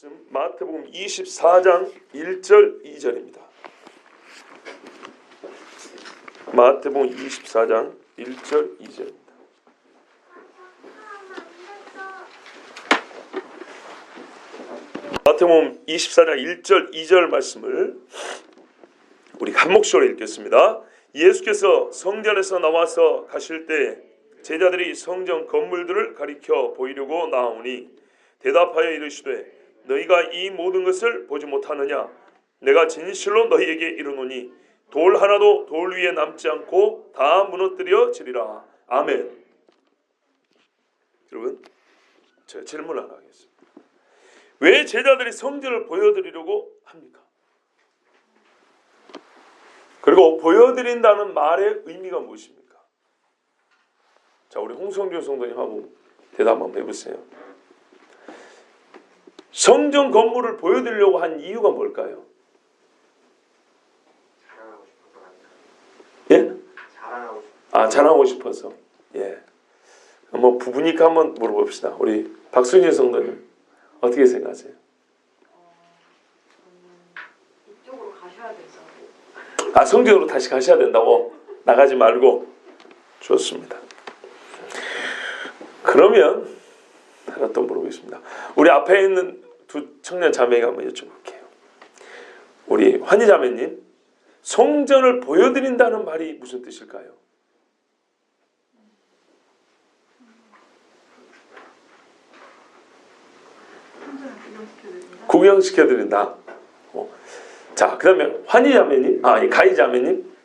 말씀 마태복음 24장 1절 2절입니다. 마태복음 24장 1절 2절입니다. 마태복음 24장 1절 2절 말씀을 우리 한 목소리로 읽겠습니다. 예수께서 성전에서 나와서 가실 때 제자들이 성전 건물들을 가리켜 보이려고 나오니 대답하여 이르시되 너희가 이 모든 것을 보지 못하느냐? 내가 진실로 너희에게 이르노니 돌 하나도 돌 위에 남지 않고 다 무너뜨려지리라. 아멘. 여러분, 제가 질문 하나 하겠습니다. 왜 제자들이 성전을 보여드리려고 합니까? 그리고 보여드린다는 말의 의미가 무엇입니까? 자, 우리 홍성준 성도님하고 대답 한번 해보세요. 성전 건물을 보여드리려고 한 이유가 뭘까요? 자랑하고 싶어서 합니다. 예? 자랑하고 싶어서. 예. 뭐 부부니까 한번 물어봅시다. 우리 박순희 성도님 어떻게 생각하세요? 이쪽으로 가셔야 되죠. 성전으로 다시 가셔야 된다고? 나가지 말고. 좋습니다. 그러면 하나 또 물어보겠습니다. 우리 앞에 있는 두 청년 자매에게 한번 여쭤볼게요. 우리 환희 자매님, 성전을 보여드린다는 말이 무슨 뜻일까요? 구경시켜드린다. 자, 그 다음에 환희 자매님, 가희 자매님,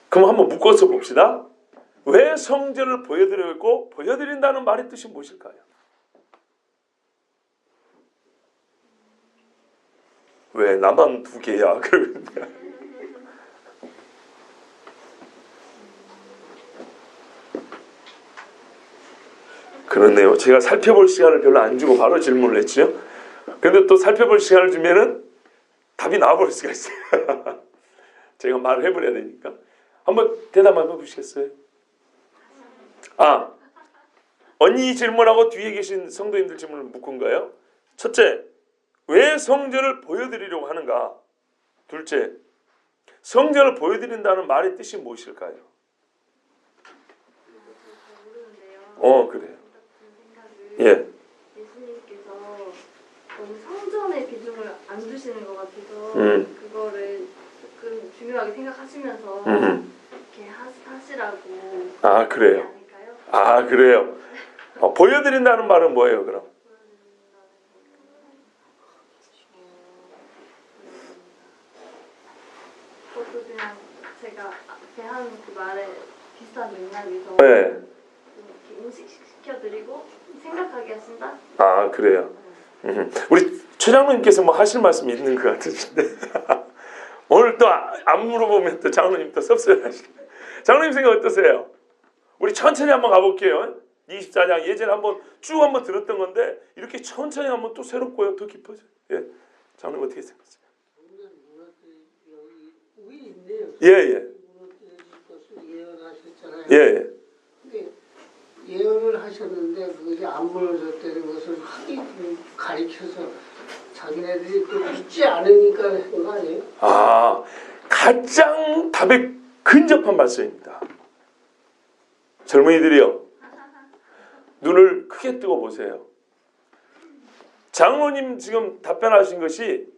그럼 한번 묶어서 봅시다. 왜 성전을 보여드리고 보여드린다는 말의 뜻이 무엇일까요? 왜 나만 두 개야? 그렇네요. 제가 살펴볼 시간을 별로 안 주고 바로 질문을 했죠. 그런데 또 살펴볼 시간을 주면은 답이 나와버릴 수가 있어요. 제가 말을 해버려야 되니까. 한번 대답 한번 해보시겠어요? 언니 질문하고 뒤에 계신 성도님들 질문을 묶은 거예요. 첫째, 왜 성전을 보여드리려고 하는가? 둘째, 성전을 보여드린다는 말의 뜻이 무엇일까요? 모르는데요. 그래요. 생각을 예. 예수님께서 너무 성전의 비중을 안 두시는 것 같아서 그거를 조금 중요하게 생각하시면서 이렇게 하시라고. 그래요. 아닐까요? 그래요. 보여드린다는 말은 뭐예요, 그럼? 그것도 그냥 제가 앞에 한 그 말에 비슷한 맥락에서 네. 이렇게 인식시켜드리고 생각하게 하신다? 그래요. 우리 최장로님께서 뭐 하실 말씀이 있는 것 같으신데 오늘 또 안 물어보면 또 장로님 또 섭섭해하시네. 장로님 생각 어떠세요? 우리 천천히 한번 가볼게요. 24장 예전에 쭉 한번 들었던 건데 이렇게 천천히 하면 또 새롭고요, 더 깊어져요. 예, 장로님 어떻게 생각하세요? 예. 예. 예언을 하셨는데 그것이 안 무너졌다는 것을 확히 가리켜서 자기네들이 또 믿지 않으니까 하는 거 아니에요? 가장 답에 근접한 말씀입니다. 젊은이들이요, 눈을 크게 뜨고 보세요. 장로님 지금 답변하신 것이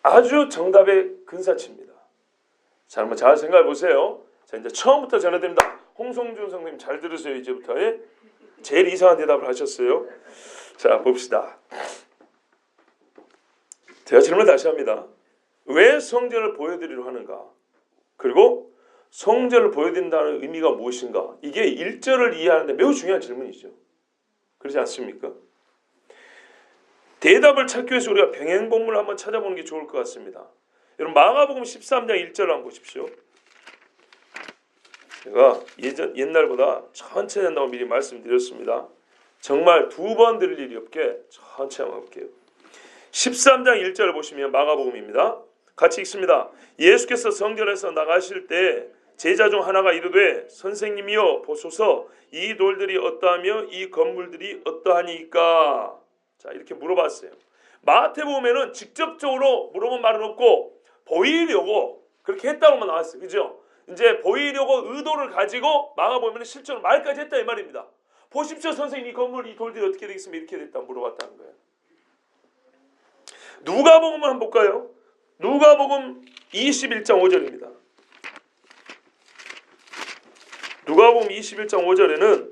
아주 정답의 근사치입니다. 자, 한번 잘 생각해 보세요. 자, 이제 처음부터 전해드립니다. 홍성준 성님 잘 들으세요. 이제부터 제일 이상한 대답을 하셨어요. 자, 봅시다. 제가 질문 다시 합니다. 왜 성전을 보여드리려 하는가? 그리고 성전을 보여드린다는 의미가 무엇인가? 이게 1절을 이해하는데 매우 중요한 질문이죠. 그렇지 않습니까? 대답을 찾기 위해서 우리가 병행본문을 한번 찾아보는 게 좋을 것 같습니다. 여러분, 마가복음 13장 1절 한번 보십시오. 제가 옛날보다 천천히 한다고 미리 말씀드렸습니다. 정말 두 번 들을 일이 없게 천천히 한번 볼게요. 13장 1절 보시면 마가복음입니다. 같이 읽습니다. 예수께서 성전에서 나가실 때 제자 중 하나가 이르되 선생님이여 보소서 이 돌들이 어떠하며 이 건물들이 어떠하니까? 자, 이렇게 물어봤어요. 마태복음에는 직접적으로 물어본 말은 없고 보이려고 그렇게 했다고만 나왔어요. 그죠? 이제 보이려고 의도를 가지고 마가복음에는 실제로 말까지 했다 이 말입니다. 보십시오 선생님, 이 건물 이 돌들이 어떻게 되겠습니까? 이렇게 됐다 물어봤다는 거예요. 누가복음을 한번 볼까요? 누가복음 21장 5절입니다. 누가복음 21장 5절에는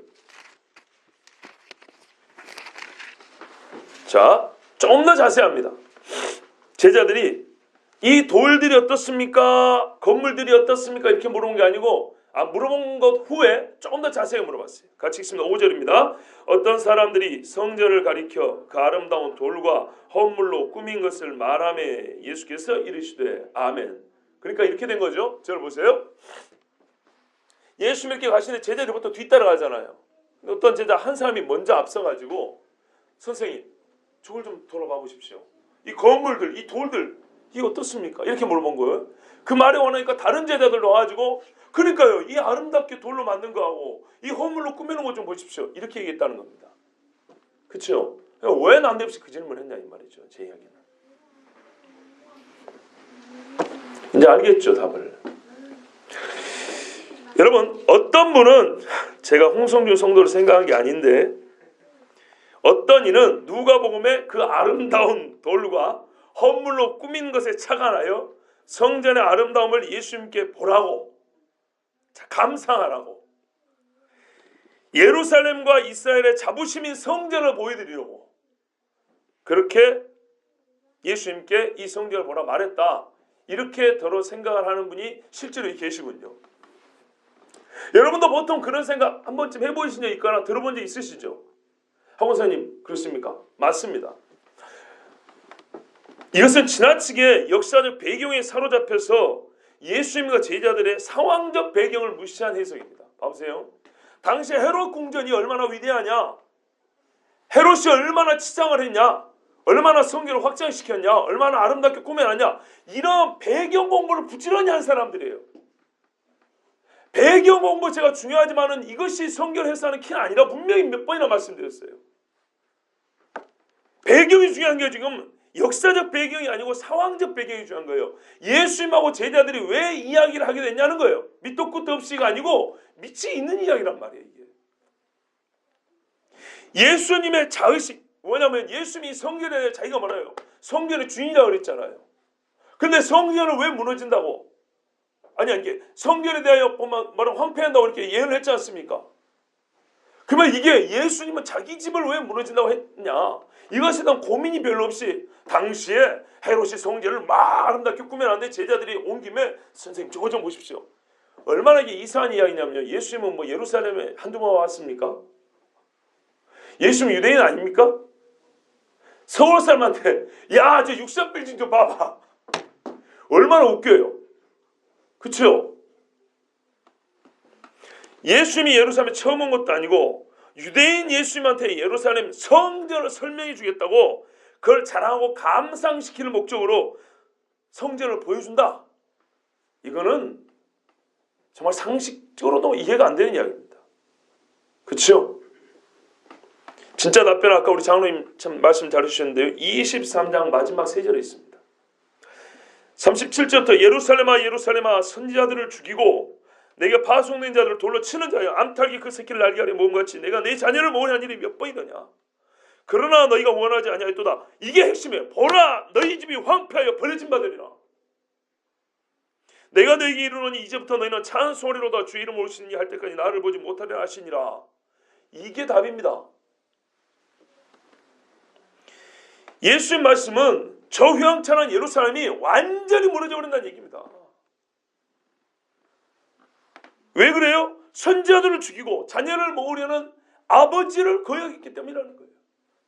자, 좀 더 자세합니다. 제자들이 이 돌들이 어떻습니까? 건물들이 어떻습니까? 이렇게 물어본 게 아니고 물어본 것 후에 조금 더 자세히 물어봤어요. 같이 읽습니다. 5절입니다. 어떤 사람들이 성전을 가리켜 그 아름다운 돌과 헌물로 꾸민 것을 말하매 예수께서 이르시되 아멘. 그러니까 이렇게 된 거죠. 저를 보세요. 예수님 이렇게 가시는데 제자들부터 뒤따라가잖아요. 어떤 제자 한 사람이 먼저 앞서가지고 선생님 저걸 좀 돌아봐 보십시오. 이 건물들, 이 돌들 이게 어떻습니까? 이렇게 물어본 거예요. 그 말에 원하니까 다른 제자들 와가지고 그러니까요, 이 아름답게 돌로 만든 거하고 이 허물로 꾸며놓은 거 좀 보십시오. 이렇게 얘기했다는 겁니다. 그렇죠? 왜 난데없이 그 질문을 했냐 이 말이죠. 제 이야기는. 이제 알겠죠, 답을. 여러분, 어떤 분은 제가 홍성준 성도를 생각한 게 아닌데 어떤 이는 누가복음의 그 아름다운 돌과 헌물로 꾸민 것에 착안하여 성전의 아름다움을 예수님께 보라고, 감상하라고, 예루살렘과 이스라엘의 자부심인 성전을 보여드리려고 그렇게 예수님께 이 성전을 보라 말했다. 이렇게 더러 생각을 하는 분이 실제로 계시군요. 여러분도 보통 그런 생각 한 번쯤 해보신 적 있거나 들어본 적 있으시죠? 학원사님 그렇습니까? 맞습니다. 이것은 지나치게 역사적 배경에 사로잡혀서 예수님과 제자들의 상황적 배경을 무시한 해석입니다. 봐보세요. 당시 헤롯 궁전이 얼마나 위대하냐, 헤롯이 얼마나 치장을 했냐, 얼마나 성전을 확장시켰냐, 얼마나 아름답게 꾸며놨냐, 이런 배경 공부를 부지런히 한 사람들이에요. 배경 공부 제가 중요하지만은 이것이 성경 해석하는 키는 아니라 분명히 몇 번이나 말씀드렸어요. 배경이 중요한 게 지금 역사적 배경이 아니고 상황적 배경이 중요한 거예요. 예수님하고 제자들이 왜 이야기를 하게 됐냐는 거예요. 밑도 끝도 없이가 아니고 밑이 있는 이야기란 말이에요. 이게. 예수님의 자의식, 뭐냐면 예수님이 성전에 대해 자기가 말해요. 성전의 주인이라고 그랬잖아요. 근데 성전을 왜 무너진다고? 아니 이게 성전에 대하여 보면 황폐한다고 이렇게 예언을 했지 않습니까? 그러면 이게 예수님은 자기 집을 왜 무너진다고 했냐? 이것에 대한 고민이 별로 없이 당시에 헤롯이 성전을 막 아름답게 꾸며놨는데 제자들이 온 김에 선생님 저거 좀 보십시오. 얼마나 이게 이상한 이야기냐면요. 예수님은 뭐 예루살렘에 한두 번 왔습니까? 예수님 유대인 아닙니까? 서울 사람한테 야 저 63빌딩 좀 봐봐. 얼마나 웃겨요. 그렇죠? 예수님이 예루살렘에 처음 온 것도 아니고 유대인 예수님한테 예루살렘 성전을 설명해 주겠다고 그걸 자랑하고 감상시키는 목적으로 성전을 보여준다. 이거는 정말 상식적으로도 이해가 안 되는 이야기입니다. 그렇죠? 진짜 답변 아까 우리 장로님 참 말씀 잘해주셨는데요. 23장 마지막 세 절에 있습니다. 37절부터 예루살렘아 예루살렘아 선지자들을 죽이고 내가 파송된 자들을 돌로 치는 자여 암탉이 그 새끼를 날게 하려 모험같이 내가 내 자녀를 모으려 한 일이 몇 번이더냐. 그러나 너희가 원하지 아니하였도다. 이게 핵심이에요. 보라 너희 집이 황폐하여 버려진 바 되리라. 내가 너희에게 이르노니 이제부터 너희는 찬송하리로다 주의 이름 오시니 할 때까지 나를 보지 못하려 하시니라. 이게 답입니다. 예수의 말씀은 저 휘황찬란 예루살렘이 완전히 무너져 버린다는 얘기입니다. 왜 그래요? 선지자들을 죽이고 자녀를 모으려는 아버지를 거역했기 때문이라는 거예요.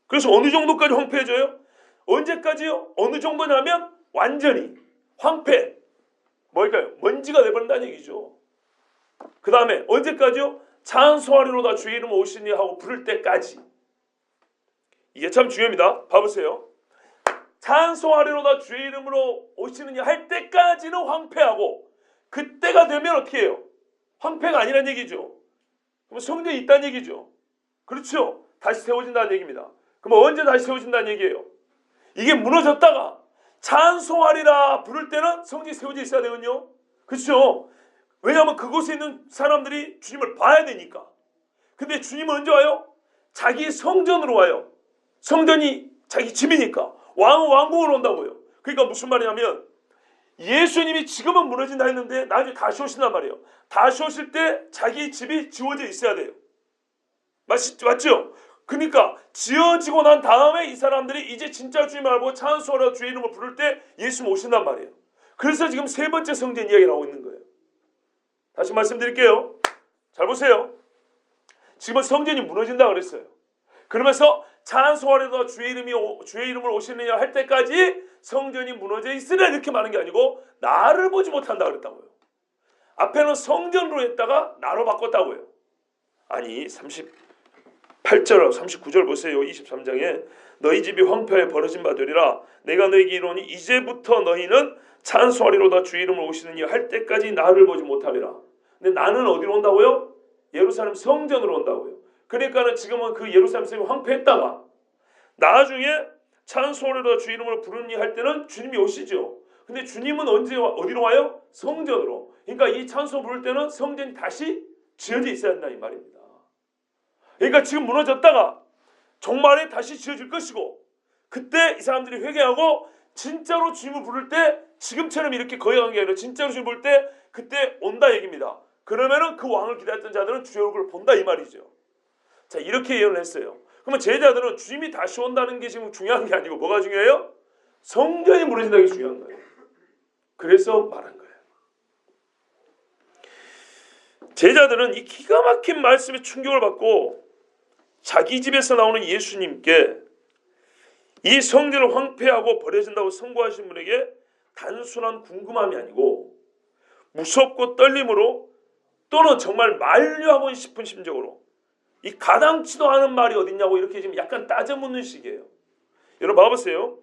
그래서 어느 정도까지 황폐해져요? 언제까지요? 어느 정도냐면 완전히 황폐. 뭘까요? 먼지가 돼버린다는 얘기죠. 그 다음에 언제까지요? 찬송하리로다 주의 이름 오시니 하고 부를 때까지. 이게 참 중요합니다. 봐보세요. 찬송하리로다 주의 이름으로 오시느냐 할 때까지는 황폐하고 그때가 되면 어떻게 해요? 황폐가 아니란 얘기죠. 그럼 성전이 있다는 얘기죠. 그렇죠. 다시 세워진다는 얘기입니다. 그럼 언제 다시 세워진다는 얘기예요? 이게 무너졌다가 찬송하리라 부를 때는 성전이 세워져 있어야 되거든요. 그렇죠? 왜냐하면 그곳에 있는 사람들이 주님을 봐야 되니까. 근데 주님은 언제 와요? 자기 성전으로 와요. 성전이 자기 집이니까. 왕은 왕궁으로 온다고요. 그러니까 무슨 말이냐면 예수님이 지금은 무너진다 했는데 나중에 다시 오신단 말이에요. 다시 오실 때 자기 집이 지워져 있어야 돼요. 맞죠? 그러니까 지어지고 난 다음에 이 사람들이 이제 진짜 주님을 알고 찬송하라 주의 이름을 부를 때 예수님 오신단 말이에요. 그래서 지금 세 번째 성전 이야기를 하고 있는 거예요. 다시 말씀드릴게요. 잘 보세요. 지금은 성전이 무너진다 그랬어요. 그러면서 찬송하려다 주의 이름을 오시느냐 할 때까지 성전이 무너져 있으라 이렇게 말하는 게 아니고 나를 보지 못한다 그랬다고요. 앞에는 성전으로 했다가 나로 바꿨다고요. 아니 38절 39절 보세요. 23장에 너희 집이 황폐하여 버려진 바 되리라. 내가 너희에게 이르노니 이제부터 너희는 찬송하리로다 주의 이름을 오시느냐 할 때까지 나를 보지 못하리라. 근데 나는 어디로 온다고요? 예루살렘 성전으로 온다고요. 그러니까는 지금은 그 예루살렘 성이 황폐했다가 나중에 찬송하리로다 주의 이름을 부르니 할 때는 주님이 오시죠. 근데 주님은 언제 어디로 와요? 성전으로. 그러니까 이 찬송 부를 때는 성전이 다시 지어져 있어야 한다 이 말입니다. 그러니까 지금 무너졌다가 정말에 다시 지어질 것이고 그때 이 사람들이 회개하고 진짜로 주님을 부를 때 지금처럼 이렇게 거역한 게 아니라 진짜로 주님을 부를 때 그때 온다 얘기입니다. 그러면은 그 왕을 기다렸던 자들은 주의 얼굴을 본다 이 말이죠. 자 이렇게 예언을 했어요. 그러면 제자들은 주님이 다시 온다는 게 지금 중요한 게 아니고 뭐가 중요해요? 성전이 무너진다는 게 중요한 거예요. 그래서 말한 거예요. 제자들은 이 기가 막힌 말씀에 충격을 받고 자기 집에서 나오는 예수님께 이 성전을 황폐하고 버려진다고 선고하신 분에게 단순한 궁금함이 아니고 무섭고 떨림으로 또는 정말 만류하고 싶은 심정으로 이 가당치도 않은 말이 어딨냐고 이렇게 지금 약간 따져 묻는 식이에요. 여러분 봐보세요.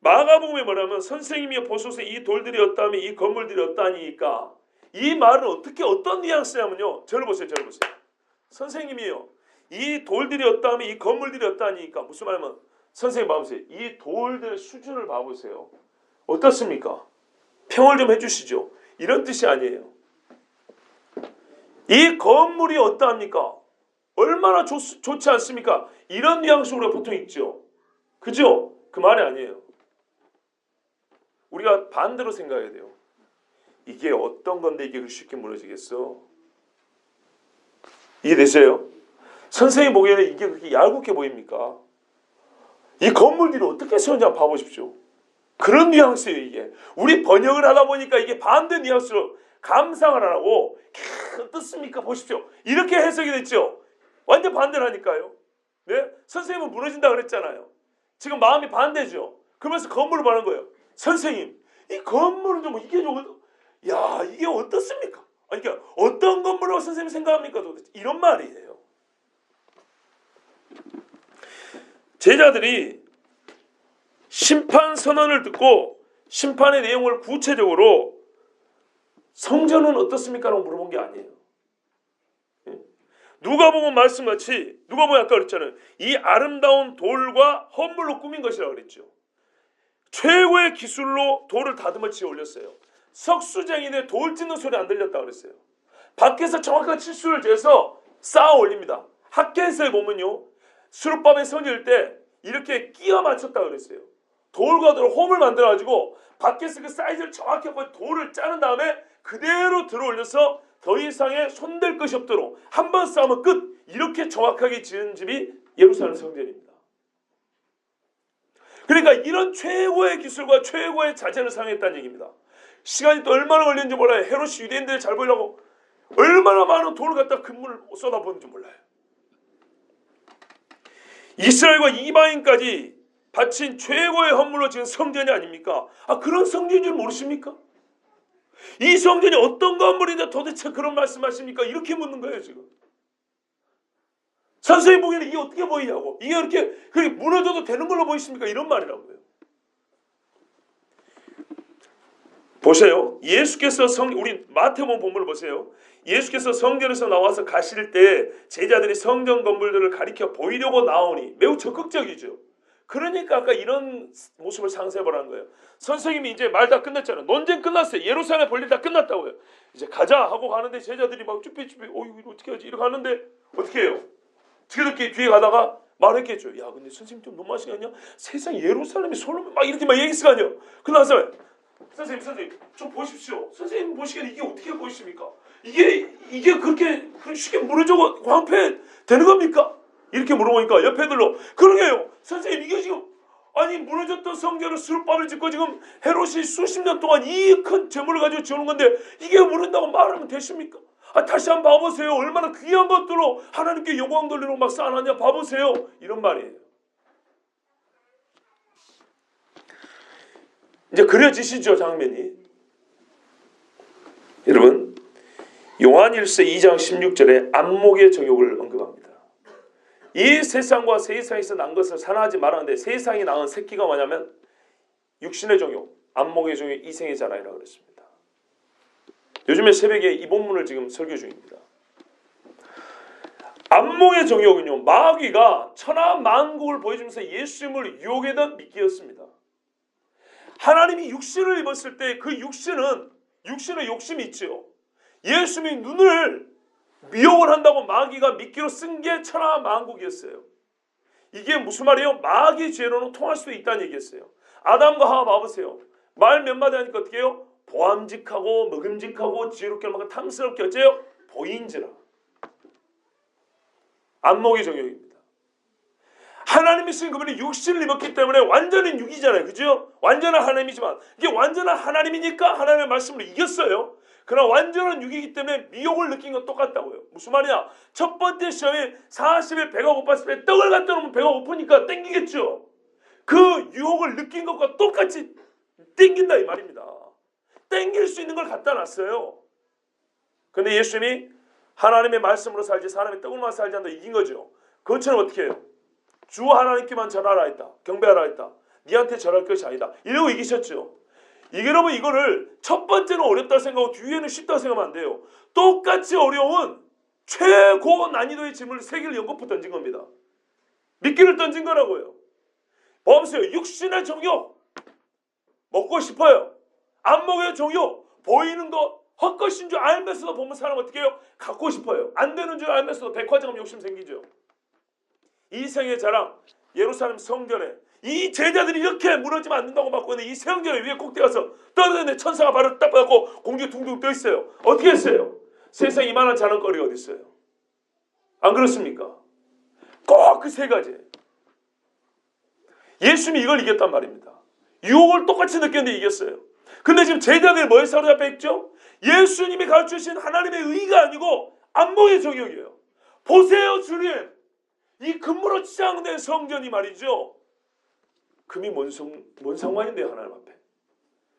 마가복음에 뭐라면 선생님이 보소서 이 돌들이 어떠하며 이 건물들이 어떠하니까 이 말은 어떻게 어떤 뉘앙스냐면요. 저를 보세요. 선생님이요. 이 돌들이 어떠하며 이 건물들이 어떠하니까 무슨 말이냐면 선생님 봐보세요. 이 돌들의 수준을 봐보세요. 어떻습니까? 평을 좀 해주시죠. 이런 뜻이 아니에요. 이 건물이 어떠합니까? 얼마나 좋지 않습니까? 이런 뉘앙스로 보통 있죠. 그죠? 그 말이 아니에요. 우리가 반대로 생각해야 돼요. 이게 어떤 건데 이게 쉽게 무너지겠어? 이해되세요? 선생님 보기에는 이게 그렇게 얄궂게 보입니까? 이 건물들이 어떻게 세웠는지 한번 봐보십시오. 그런 뉘앙스예요 이게. 우리 번역을 하다 보니까 이게 반대 뉘앙스로 감상을 안 하고 어떻습니까? 보십시오. 이렇게 해석이 됐죠. 완전 반대라니까요. 네? 선생님은 무너진다 그랬잖아요. 지금 마음이 반대죠. 그러면서 건물을 말하는 거예요. 선생님, 이 건물은 좀 이게 좀 야 이게 어떻습니까? 아니, 그러니까 어떤 건물이라고 선생님이 생각합니까? 도대체 이런 말이에요. 제자들이 심판 선언을 듣고 심판의 내용을 구체적으로 성전은 어떻습니까? 라고 물어본 게 아니에요. 누가복음 말씀같이 누가복음 아까 그랬잖아요. 이 아름다운 돌과 헌물로 꾸민 것이라고 그랬죠. 최고의 기술로 돌을 다듬어 지어 올렸어요. 석수쟁이네 돌 찢는 소리 안 들렸다고 그랬어요. 밖에서 정확한 치수를 재서 쌓아 올립니다. 학계에서 보면요. 수르바벨 성일 때 이렇게 끼워 맞췄다고 그랬어요. 돌과 돌 홈을 만들어가지고 밖에서 그 사이즈를 정확히 하고 돌을 짜는 다음에 그대로 들어 올려서 더 이상의 손댈 것이 없도록 한 번 쌓으면 끝! 이렇게 정확하게 지은 집이 예루살렘 성전입니다. 그러니까 이런 최고의 기술과 최고의 자재를 사용했다는 얘기입니다. 시간이 또 얼마나 걸리는지 몰라요. 헤롯이 유대인들을 잘 보이려고 얼마나 많은 돌을 갖다 금물을 쏟아부었는지 몰라요. 이스라엘과 이방인까지 바친 최고의 헌물로 지은 성전이 아닙니까? 아, 그런 성전인 줄 모르십니까? 이 성전이 어떤 건물인데 도대체 그런 말씀하십니까? 이렇게 묻는 거예요 지금. 선생님 보기에는 이게 어떻게 보이냐고. 이게 그렇게 무너져도 되는 걸로 보이십니까? 이런 말이라고요. 보세요. 예수께서 우리 마태복음 본문을 보세요. 예수께서 성전에서 나와서 가실 때 제자들이 성전 건물들을 가리켜 보이려고 나오니 매우 적극적이죠. 그러니까 아까 이런 모습을 상상해보라는 거예요. 선생님이 이제 말 다 끝났잖아요. 논쟁 끝났어요. 예루살렘 볼일 다 끝났다고요. 이제 가자 하고 가는데 제자들이 막 쭈뼛쭈뼛 이거 어떻게 하지? 이렇게 하는데 어떻게 해요? 지그럽게 뒤에 가다가 말했겠죠. 야 근데 선생님 좀 너무하신 거 아니야? 세상 예루살렘이 솔로몬 막 이렇게 막 얘기했을 거 아니에요. 그나서 선생님 좀 보십시오. 선생님 보시기에 이게 어떻게 보이십니까? 이게 그렇게 쉽게 무너져 황폐 되는 겁니까? 이렇게 물어보니까 옆에들로 그러게요. 선생님 이게 지금 아니 무너졌던 성전을 수르바벨을 짓고 지금 헤롯이 수십 년 동안 이 큰 재물을 가지고 지어놓은 건데 이게 무너진다고 말하면 되십니까? 다시 한번 봐보세요. 얼마나 귀한 것들로 하나님께 영광 돌리러 막 쌓아놨냐 봐보세요. 이런 말이에요. 이제 그려지시죠 장면이. 여러분 요한일서 2장 16절에 안목의 정욕을 언급합니다. 이 세상과 세상에서 난 것을 사랑하지 말았는데 세상이 낳은 새끼가 뭐냐면 육신의 정욕, 안목의 정욕, 이생의 자랑이라고 그랬습니다. 요즘에 새벽에 이 본문을 지금 설교 중입니다. 안목의 정욕은요, 마귀가 천하 만국을 보여주면서 예수님을 유혹하던 미끼였습니다. 하나님이 육신을 입었을 때 그 육신은 욕심이 있죠. 예수님이 눈을 미혹을 한다고 마귀가 미끼로 쓴 게 천하 만국이었어요. 이게 무슨 말이에요? 마귀 죄로는 통할 수도 있다는 얘기였어요. 아담과 하와 봐보세요. 말 몇 마디 하니까 어떻게 해요? 보암직하고 먹음직하고 지혜롭게 얼마나 탐스럽게 어째요? 보인지라. 안목의 정욕입니다. 하나님이 쓰신 그분이 육신을 입었기 때문에 완전한 육이잖아요. 그죠? 완전한 하나님이지만 이게 완전한 하나님이니까 하나님의 말씀으로 이겼어요. 그러나 완전한 육이기 때문에 미혹을 느낀 건 똑같다고요. 무슨 말이야? 첫 번째 시험에 40일 배가 고팠을 때 떡을 갖다 놓으면 배가 고프니까 땡기겠죠. 그 유혹을 느낀 것과 똑같이 땡긴다 이 말입니다. 땡길 수 있는 걸 갖다 놨어요. 근데 예수님이 하나님의 말씀으로 살지 사람의 떡으로만 살지 않는다 이긴 거죠. 그것처럼 어떻게 해요? 주 하나님께만 절하라 했다. 경배하라 했다. 니한테 절할 것이 아니다. 이러고 이기셨죠. 이게 여러분 이거를 첫 번째는 어렵다고 생각하고 뒤에는 쉽다고 생각하면 안 돼요. 똑같이 어려운 최고 난이도의 질문을 세 개를 연거푸 던진 겁니다. 미끼를 던진 거라고요. 보세요. 육신의 정욕 먹고 싶어요. 안목의 정욕 보이는 거 헛것인 줄 알면서도 보면 사람 어떻게 해요? 갖고 싶어요. 안 되는 줄 알면서도 백화점 욕심 생기죠. 이생의 자랑 예루살렘 성전에 이 제자들이 이렇게 무너지면 안 된다고 받고 있는데 이 성전에 위에 꼭대기 가서 떠드는데 천사가 발을 딱 받고 공중에 둥둥 떠 있어요. 어떻게 했어요? 세상에 이만한 자랑거리가 어디 있어요? 안 그렇습니까? 꼭 그 세 가지. 예수님이 이걸 이겼단 말입니다. 유혹을 똑같이 느꼈는데 이겼어요. 근데 지금 제자들이 뭐에 사로잡혀 있죠? 예수님이 가르치신 하나님의 의가 아니고 안목의 정욕이에요. 보세요 주님. 이 금으로 치장된 성전이 말이죠. 금이 뭔 상관인데요 하나님 앞에.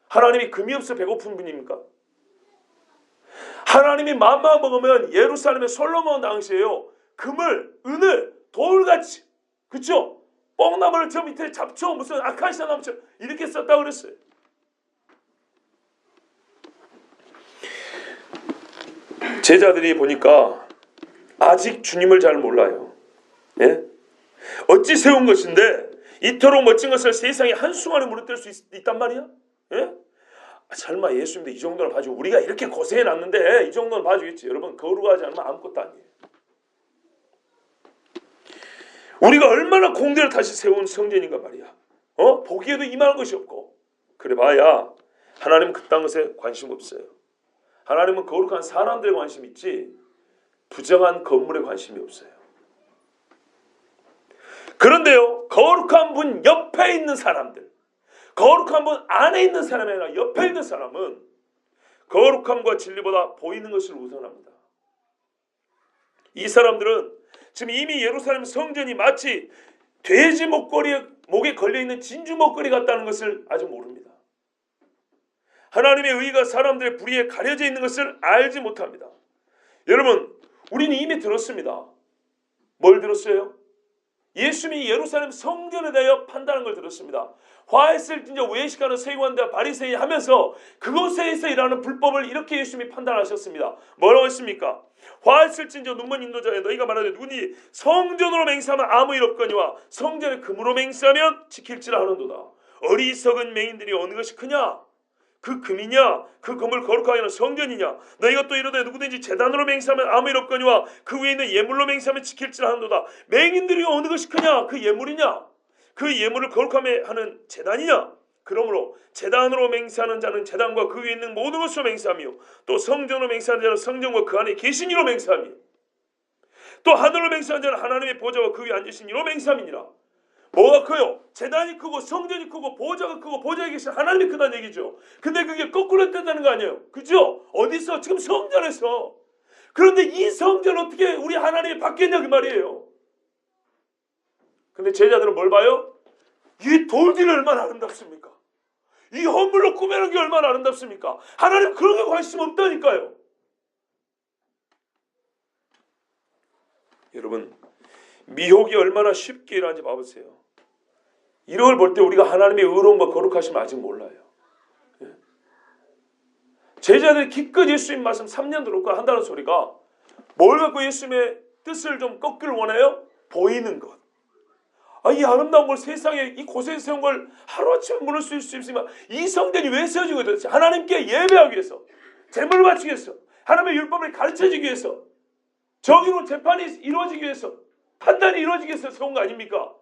하나님이 금이 없어 배고픈 분입니까? 하나님이 맘만 먹으면 예루살렘의 솔로몬 당시에요. 금을 은을 돌같이 그쵸? 뽕나무를 저 밑에 잡초 무슨 아카시아 나무처럼 이렇게 썼다고 그랬어요. 제자들이 보니까 아직 주님을 잘 몰라요. 예? 어찌 세운 것인데 이토록 멋진 것을 세상에 한순간에 무너뜨릴 수 있단 말이야? 예? 설마 예수님도 이 정도는 봐주고 우리가 이렇게 고생해놨는데 이 정도는 봐주겠지. 여러분 거룩하지 않으면 아무것도 아니에요. 우리가 얼마나 공대를 다시 세운 성전인가 말이야. 보기에도 이만한 것이 없고 그래 봐야 하나님은 그딴 것에 관심 없어요. 하나님은 거룩한 사람들에 관심 있지 부정한 건물에 관심이 없어요. 그런데요 거룩한 분 옆에 있는 사람들 거룩한 분 안에 있는 사람이 아니라 옆에 있는 사람은 거룩함과 진리보다 보이는 것을 우선합니다. 이 사람들은 지금 이미 예루살렘 성전이 마치 돼지 목에 걸려있는 진주 목걸이 같다는 것을 아직 모릅니다. 하나님의 의가 사람들의 불의에 가려져 있는 것을 알지 못합니다. 여러분 우리는 이미 들었습니다. 뭘 들었어요? 예수님이 예루살렘 성전에 대하여 판단한 걸 들었습니다. 화했을진저 외식하는 세관과 바리새인 하면서 그곳에서 일하는 불법을 이렇게 예수님이 판단하셨습니다. 뭐라고 했습니까? 화했을진저 눈먼 인도자여 너희가 말하되 누구니 성전으로 맹세하면 아무 일 없거니와 성전에 금으로 맹세하면 지킬지라 하는도다. 어리석은 맹인들이 어느 것이 크냐? 그 금이냐? 그 금을 거룩하게 하는 성전이냐? 너희가 또 이러되 누구든지 제단으로 맹세하면 아무 일 없거니와 그 위에 있는 예물로 맹세하면 지킬지라 하는도다. 맹인들이 어느 것이 크냐? 그 예물이냐? 그 예물을 거룩하게 하는 제단이냐? 그러므로 제단으로 맹세하는 자는 제단과 그 위에 있는 모든 것으로 맹세하며 또 성전으로 맹세하는 자는 성전과 그 안에 계신 이로 맹세하며 또 하늘로 맹세하는 자는 하나님의 보좌와 그 위에 앉으신 이로 맹세함이니라. 뭐가 커요? 제단이 크고 성전이 크고 보좌가 크고 보좌에 계신 하나님이 크다는 얘기죠. 근데 그게 거꾸로 된다는 거 아니에요? 그죠? 어디서? 지금 성전에서. 그런데 이 성전 어떻게 우리 하나님이 바뀌었냐 그 말이에요. 근데 제자들은 뭘 봐요? 이 돌들이 얼마나 아름답습니까? 이 헌물로 꾸며놓은 게 얼마나 아름답습니까? 하나님 그런 게 관심 없다니까요. 여러분 미혹이 얼마나 쉽게 일하는지 봐보세요. 이런 걸 볼 때 우리가 하나님의 의로움과 거룩하심을 아직 몰라요. 제자들이 기껏 예수님 말씀 3년 들었고 한다는 소리가 뭘 갖고 예수님의 뜻을 좀 꺾기를 원해요? 보이는 것. 이 아름다운 걸 세상에 이 곳에 세운 걸 하루아침에 무너뜨릴 수 있으면 이 성전이 왜 세워지고 있어요? 하나님께 예배하기 위해서, 제물을 바치기 위해서, 하나님의 율법을 가르쳐주기 위해서, 정의로운 재판이 이루어지기 위해서, 판단이 이루어지기 위해서 세운 거 아닙니까?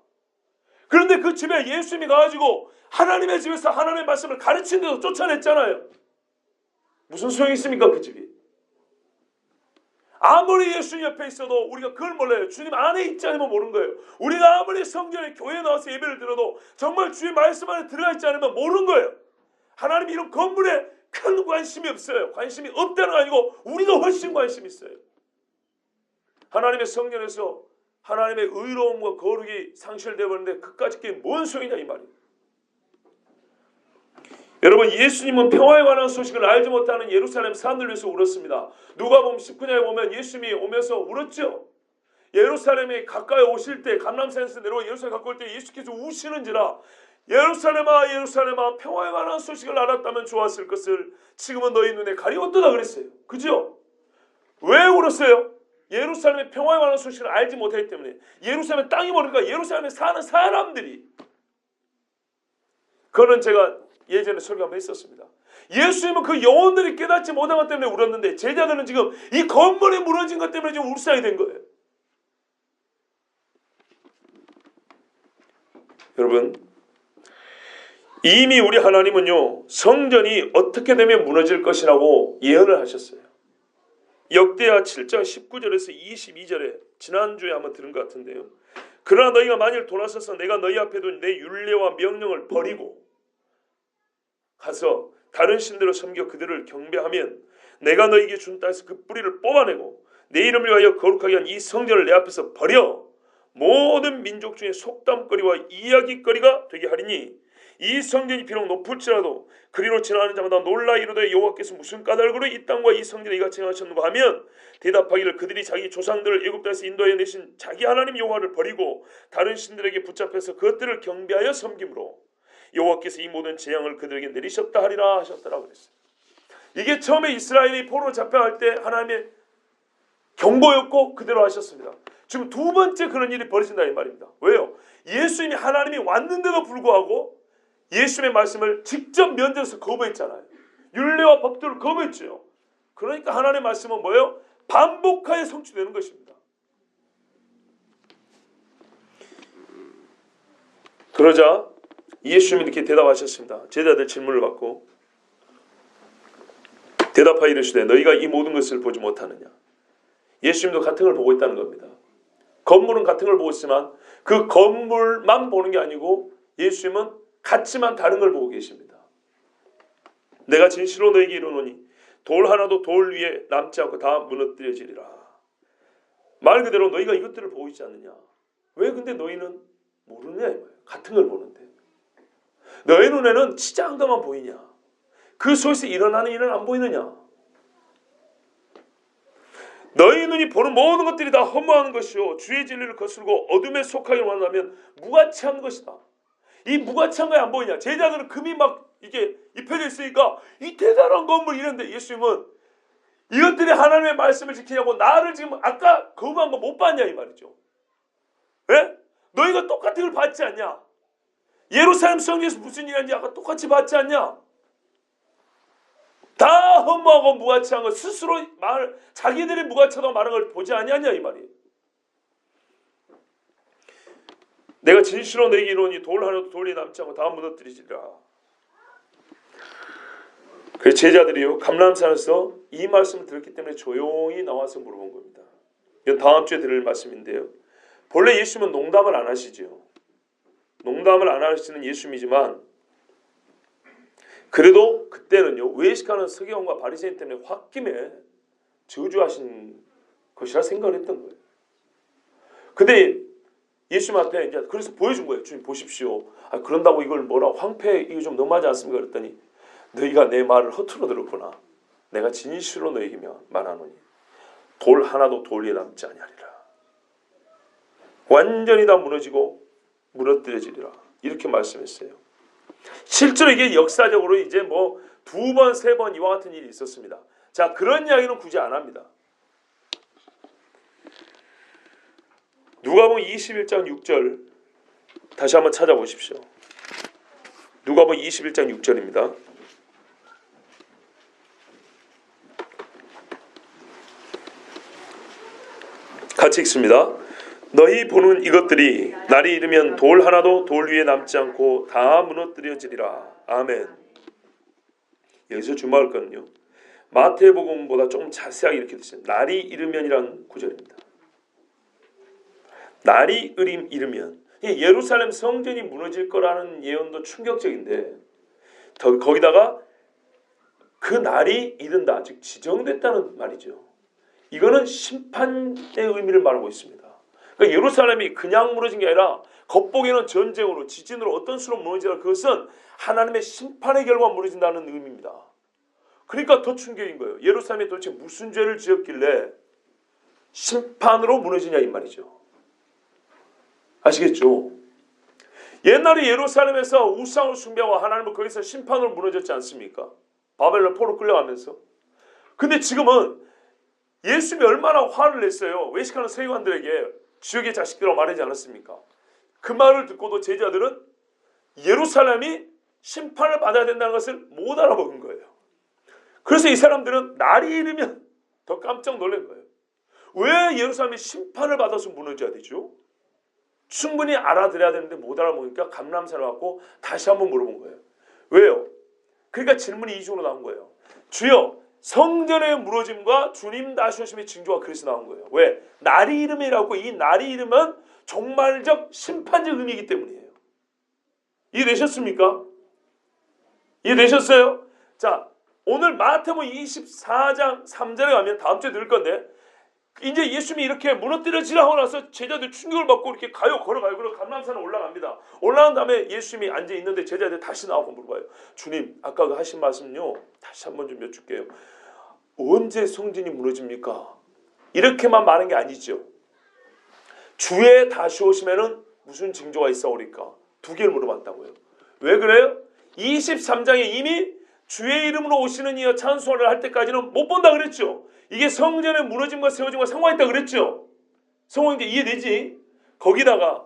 그런데 그 집에 예수님이 가가지고 하나님의 집에서 하나님의 말씀을 가르치는 데서 쫓아냈잖아요. 무슨 소용이 있습니까 그 집이? 아무리 예수님 옆에 있어도 우리가 그걸 몰라요. 주님 안에 있지 않으면 모르는 거예요. 우리가 아무리 성전에 교회에 나와서 예배를 드려도 정말 주의 말씀 안에 들어가 있지 않으면 모르는 거예요. 하나님이 이런 건물에 큰 관심이 없어요. 관심이 없다는 거 아니고 우리가 훨씬 관심이 있어요. 하나님의 성전에서 하나님의 의로움과 거룩이 상실되어 버렸는데 그까짓 게 뭔 소용이냐 이 말이에요. 여러분 예수님은 평화에 관한 소식을 알지 못하는 예루살렘 사람들 위해서 울었습니다. 누가복음 19장에 보면 예수님이 오면서 울었죠. 예루살렘에 가까이 오실 때 감람산에서 내려와 예루살렘 가까이 올 때 예수께서 우시는지라 예루살렘아 예루살렘아 평화에 관한 소식을 알았다면 좋았을 것을 지금은 너희 눈에 가리웠도다 그랬어요. 그죠? 왜 울었어요? 예루살렘의 평화에 관한 소식을 알지 못하기 때문에. 예루살렘의 땅이 모르니까 예루살렘에 사는 사람들이. 그거는 제가 예전에 설교 한번 했었습니다. 예수님은 그 영혼들이 깨닫지 못한 것 때문에 울었는데 제자들은 지금 이 건물이 무너진 것 때문에 지금 울상이 된 거예요. 여러분 이미 우리 하나님은요 성전이 어떻게 되면 무너질 것이라고 예언을 하셨어요. 역대하 7장 19절에서 22절에 지난주에 한번 들은 것 같은데요. 그러나 너희가 만일 돌아서서 내가 너희 앞에 둔 내 율례와 명령을 버리고 가서 다른 신들을 섬겨 그들을 경배하면 내가 너희에게 준 땅에서 그 뿌리를 뽑아내고 내 이름을 위하여 거룩하게 한 이 성전을 내 앞에서 버려 모든 민족 중에 속담거리와 이야기거리가 되게 하리니 이 성전이 비록 높을지라도 그리로 지나가는 자마다 놀라 이르되 여호와께서 무슨 까닭으로 이 땅과 이 성전을 이같이 행하셨는가 하면 대답하기를 그들이 자기 조상들을 애굽 땅에서 인도하여 내신 자기 하나님 여호와를 버리고 다른 신들에게 붙잡혀서 그것들을 경배하여 섬김으로 여호와께서 이 모든 재앙을 그들에게 내리셨다 하리라 하셨다라고 그랬어요. 이게 처음에 이스라엘이 포로로 잡혀갈 때 하나님의 경고였고 그대로 하셨습니다. 지금 두 번째 그런 일이 벌어진다 이 말입니다. 왜요? 예수님이 하나님이 왔는데도 불구하고 예수님의 말씀을 직접 면전에서 거부했잖아요. 율례와 법도를 거부했죠. 그러니까 하나님의 말씀은 뭐예요? 반복하여 성취되는 것입니다. 그러자 예수님이 이렇게 대답하셨습니다. 제자들 질문을 받고 대답하여 이르시되 너희가 이 모든 것을 보지 못하느냐. 예수님도 같은 걸 보고 있다는 겁니다. 건물은 같은 걸 보고 있지만 그 건물만 보는 게 아니고 예수님은 같지만 다른 걸 보고 계십니다. 내가 진실로 너희에게 이르노니 돌 하나도 돌 위에 남지 않고 다 무너뜨려지리라. 말 그대로 너희가 이것들을 보고 있지 않느냐. 왜 근데 너희는 모르느냐 이 말이에요. 같은 걸 보는데. 너희 눈에는 치장한 것만 보이냐. 그 속에서 일어나는 일은 안 보이느냐. 너희 눈이 보는 모든 것들이 다 허무한 것이요 주의 진리를 거스르고 어둠에 속하기를 원한다면 무가치한 것이다. 이 무가치한 거에 안 보이냐? 제자들은 금이 막 이게 입혀져 있으니까 이 대단한 건물 이런데 예수님은 이것들이 하나님의 말씀을 지키냐고 나를 지금 아까 거부한 거 못 봤냐 이 말이죠. 예? 너희가 똑같은 걸 받지 않냐? 예루살렘 성전에서 무슨 일이 하는지 아까 똑같이 받지 않냐? 다 허무하고 무가치한 거 스스로 자기들이 무가치하다고 말한 걸 보지 않냐냐 이 말이에요. 내가 진실로 너희에게 이르노니 돌 하나도 돌이 남지 않고 다 무너뜨리리라. 그 제자들이요 감람산에서 이 말씀을 들었기 때문에 조용히 나와서 물어본 겁니다. 이건 다음 주에 들을 말씀인데요. 본래 예수님은 농담을 안 하시죠. 농담을 안 하시는 예수님이지만 그래도 그때는요 외식하는 서기관과 바리새인 때문에 홧김에 저주하신 것이라 생각을 했던 거예요. 근데 예수님한테 이제 그래서 보여준 거예요. 주님 보십시오. 그런다고 이걸 뭐라 황폐 이거 좀 너무하지 않습니까? 그랬더니 너희가 내 말을 허투루 들었구나. 내가 진실로 너희에게 말하노니 돌 하나도 돌 위에 남지 아니하리라. 완전히 다 무너지고 무너뜨려지리라. 이렇게 말씀했어요. 실제로 이게 역사적으로 이제 뭐 2번, 3번 이와 같은 일이 있었습니다. 자, 그런 이야기는 굳이 안 합니다. 누가복음 21장 6절 다시 한번 찾아보십시오. 누가복음 21장 6절입니다. 같이 읽습니다. 너희 보는 이것들이 날이 이르면 돌 하나도 돌 위에 남지 않고 다 무너뜨려지리라. 아멘. 여기서 주목할 건요. 마태복음보다 좀 자세하게 이렇게 되어있어요. 날이 이르면이라는 구절입니다. 날이 이르면 예루살렘 성전이 무너질 거라는 예언도 충격적인데 거기다가 그 날이 이른다. 즉 지정됐다는 말이죠. 이거는 심판의 의미를 말하고 있습니다. 그러니까 예루살렘이 그냥 무너진 게 아니라 겉보기에는 전쟁으로 지진으로 어떤 수로 무너지라 그것은 하나님의 심판의 결과 무너진다는 의미입니다. 그러니까 더 충격인 거예요. 예루살렘이 도대체 무슨 죄를 지었길래 심판으로 무너지냐 이 말이죠. 아시겠죠? 옛날에 예루살렘에서 우상을 숭배하고 하나님은 거기서 심판으로 무너졌지 않습니까? 바벨론 포로 끌려가면서. 근데 지금은 예수님이 얼마나 화를 냈어요. 외식하는 서기관들에게 지옥의 자식들이라고 말하지 않았습니까? 그 말을 듣고도 제자들은 예루살렘이 심판을 받아야 된다는 것을 못 알아먹은 거예요. 그래서 이 사람들은 날이 이르면 더 깜짝 놀란 거예요. 왜 예루살렘이 심판을 받아서 무너져야 되죠? 충분히 알아들어야 되는데 못 알아먹으니까 감람산을 갖고 다시 한번 물어본 거예요. 왜요? 그러니까 질문이 이중으로 나온 거예요. 주여, 성전의 무너짐과 주님 다시 오심의 징조가 그래서 나온 거예요. 왜? 날이 이름이라고. 이 날이 이르면 종말적 심판적 의미이기 때문이에요. 이해되셨습니까? 이해되셨어요? 자, 오늘 마태복음 24장 3절에 가면 다음 주에 들을 건데 이제 예수님이 이렇게 무너뜨려지라 하고 나서 제자들 충격을 받고 이렇게 걸어가요. 그리고 감람산에 올라갑니다. 올라간 다음에 예수님이 앉아 있는데 제자들 다시 나오고 물어봐요. 주님, 아까 하신 말씀요 다시 한번 좀 여쭐게요. 언제 성전이 무너집니까? 이렇게만 말한 게 아니죠. 주의 다시 오시면은 무슨 징조가 있어오리까? 2개를 물어봤다고요. 왜 그래요? 23장에 이미 주의 이름으로 오시는 이여 찬송을 할 때까지는 못 본다 그랬죠. 이게 성전의 무너짐과 세워짐과 상관있다 그랬죠. 성경인데 이해되지? 거기다가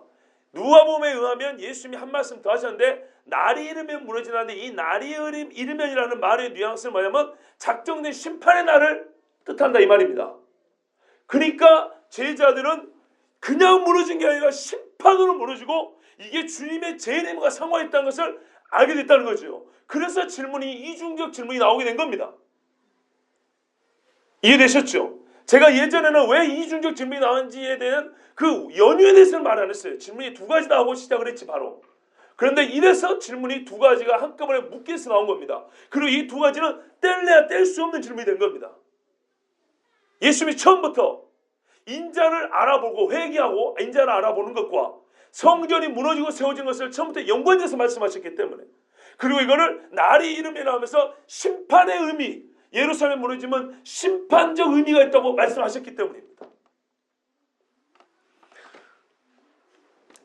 누가복음에 의하면 예수님이 한 말씀 더 하셨는데 날이 이르면 무너지는데 이 날이 이르면이라는 말의 뉘앙스는 뭐냐면 작정된 심판의 날을 뜻한다 이 말입니다. 그러니까 제자들은 그냥 무너진 게 아니라 심판으로 무너지고 이게 주님의 재림과 상관있다는 것을 알게 됐다는 거죠. 그래서 질문이 이중적 질문이 나오게 된 겁니다. 이해되셨죠? 제가 예전에는 왜 이중적 질문이 나왔는지에 대한 그 연유에 대해서는 말 안 했어요. 질문이 2가지다 하고 시작을 했지 바로. 그런데 이래서 질문이 2가지가 한꺼번에 묶여서 나온 겁니다. 그리고 이 2가지는 뗄래야 뗄 수 없는 질문이 된 겁니다. 예수님이 처음부터 인자를 알아보고 회개하고 인자를 알아보는 것과 성전이 무너지고 세워진 것을 처음부터 연관해서 말씀하셨기 때문에 그리고 이거를 날이 이름이라 하면서 심판의 의미 예루살렘 무너짐은 심판적 의미가 있다고 말씀하셨기 때문입니다.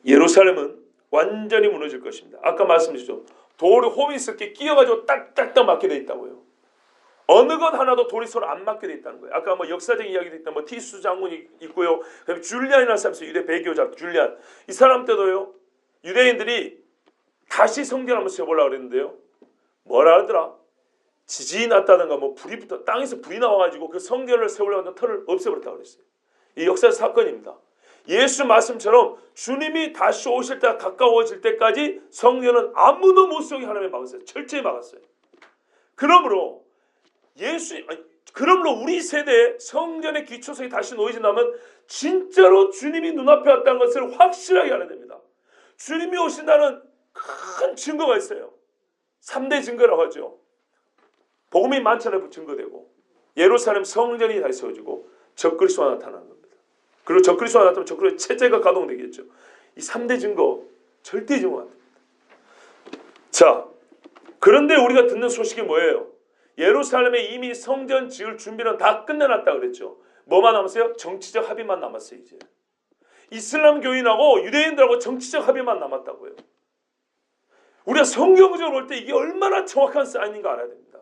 예루살렘은 완전히 무너질 것입니다. 아까 말씀드렸죠. 돌이 홈이 있을게 끼어가지고 딱딱딱 맞게 돼 있다고요. 어느 것 하나도 돌이 서로 안 맞게 돼 있다는 거예요. 아까 뭐 역사적인 이야기도 있다. 뭐 티수 장군이 있고요. 그다음에 줄리안이라는 사람이 있어요. 유대 배교자 줄리안. 이 사람 때도요. 유대인들이 다시 성전 한번 세워보려고 그랬는데요. 뭐라 하더라? 지진이 났다든가 뭐 불이 붙어 땅에서 불이 나와가지고 그 성전을 세우려고 하던 터를 없애버렸다고 그랬어요. 이 역사 사건입니다. 예수 말씀처럼 주님이 다시 오실 때가 가까워질 때까지 성전은 아무도 못 세우게 하나님이 막았어요. 철저히 막았어요. 그러므로 우리 세대에 성전의 기초석이 다시 놓여진다면 진짜로 주님이 눈앞에 왔다는 것을 확실하게 알아야 됩니다. 주님이 오신다는 큰 증거가 있어요. 3대 증거라고 하죠. 복음이 만찬에 증거되고 예루살렘 성전이 다시 세워지고 적그리스도가 나타나는 겁니다. 그리고 적그리스도가 나타나면 적그리스도의 체제가 가동되겠죠. 이 3대 증거 절대 증거 안 됩니다. 자, 그런데 우리가 듣는 소식이 뭐예요? 예루살렘에 이미 성전 지을 준비는 다 끝내놨다 그랬죠. 뭐만 남았어요? 정치적 합의만 남았어요. 이제 이슬람 교인하고 유대인들하고 정치적 합의만 남았다고요. 우리가 성경적으로 볼 때 이게 얼마나 정확한 사인인가 알아야 됩니다.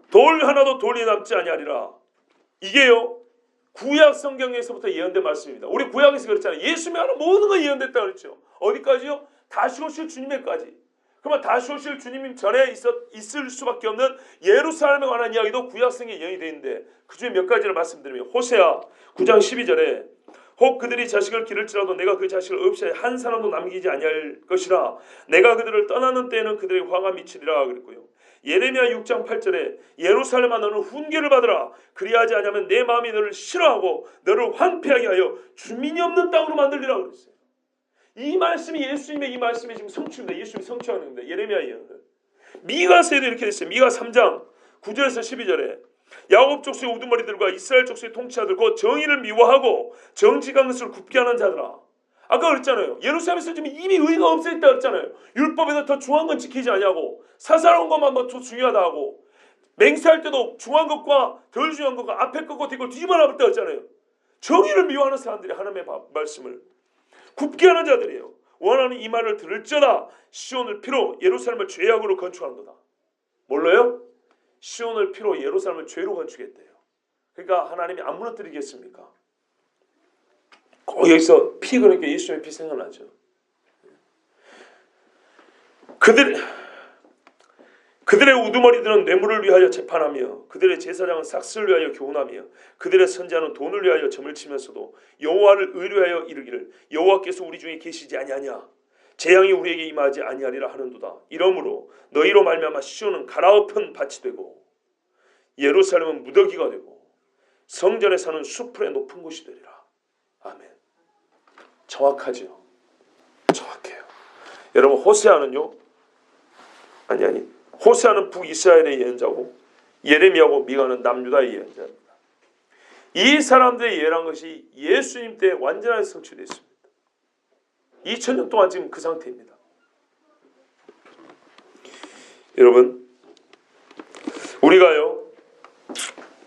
돌 하나도 돌이 남지 아니하리라. 이게요 구약 성경에서부터 예언된 말씀입니다. 우리 구약에서 그랬잖아요. 예수님이 하는 모든 건 예언됐다 그랬죠. 어디까지요? 다시 오실 주님에까지. 그러면 다시 오실 주님 전에 있을 수밖에 없는 예루살렘에 관한 이야기도 구약성경에 예언이 되어 있는데 그 중에 몇 가지를 말씀드리면 호세아 9장 12절에 혹 그들이 자식을 기를지라도 내가 그 자식을 없이 한 사람도 남기지 아니할 것이라 내가 그들을 떠나는 때에는 그들의 화가 미치리라 그랬고요. 예레미야 6장 8절에 예루살렘아 너는 훈계를 받으라 그리하지 않으면 내 마음이 너를 싫어하고 너를 황폐하게 하여 주민이 없는 땅으로 만들리라 그랬어요. 이 말씀이 예수님의 이 말씀이 지금 성취입니다. 예수님이 성취하는 겁니다. 예레미야 예언을. 미가서에도 이렇게 됐어요. 미가 3장 9절에서 12절에 야곱 족속의 우두머리들과 이스라엘 족속의 통치자들 곧 정의를 미워하고 정직한 것을 굽게 하는 자들아. 아까 그랬잖아요. 예루살렘에서 지금 이미 의가 없어졌다 그랬잖아요. 율법에서 더 중요한 건 지키지 아니하고 사사로운 것만 더 중요하다 하고 맹세할 때도 중요한 것과 덜 중요한 것과 앞에 것과 뒤를 뒤집어 놨다 그랬잖아요. 정의를 미워하는 사람들이 하나님의 말씀을 굽게 하는 자들이에요. 원하는 이 말을 들을지어다 시온을 피로 예루살렘을 죄악으로 건축하는도다. 몰라요? 시온을 피로 예루살렘을 죄로 건축했대요. 그러니까 하나님이 안 무너뜨리겠습니까? 꼭 여기서 피 그러니까 예수님의 피 생각나죠. 그들의 우두머리들은 뇌물을 위하여 재판하며 그들의 제사장은 삭스를 위하여 교훈하며 그들의 선지자는 돈을 위하여 점을 치면서도 여호와를 의뢰하여 이르기를 여호와께서 우리 중에 계시지 아니하냐 재앙이 우리에게 임하지 아니하리라 하는도다. 이러므로 너희로 말미암아 시온은 갈아엎은 밭이 되고 예루살렘은 무더기가 되고 성전에 사는 수풀의 높은 곳이 되리라. 아멘. 정확하죠. 정확해요. 여러분 호세아는요 호세아는 북이스라엘의 예언자고 예레미야고 미가는 남유다의 예언자입니다. 이 사람들의 예언한 것이 예수님 때 완전하게 성취됐습니다. 2000년 동안 지금 그 상태입니다. 여러분 우리가요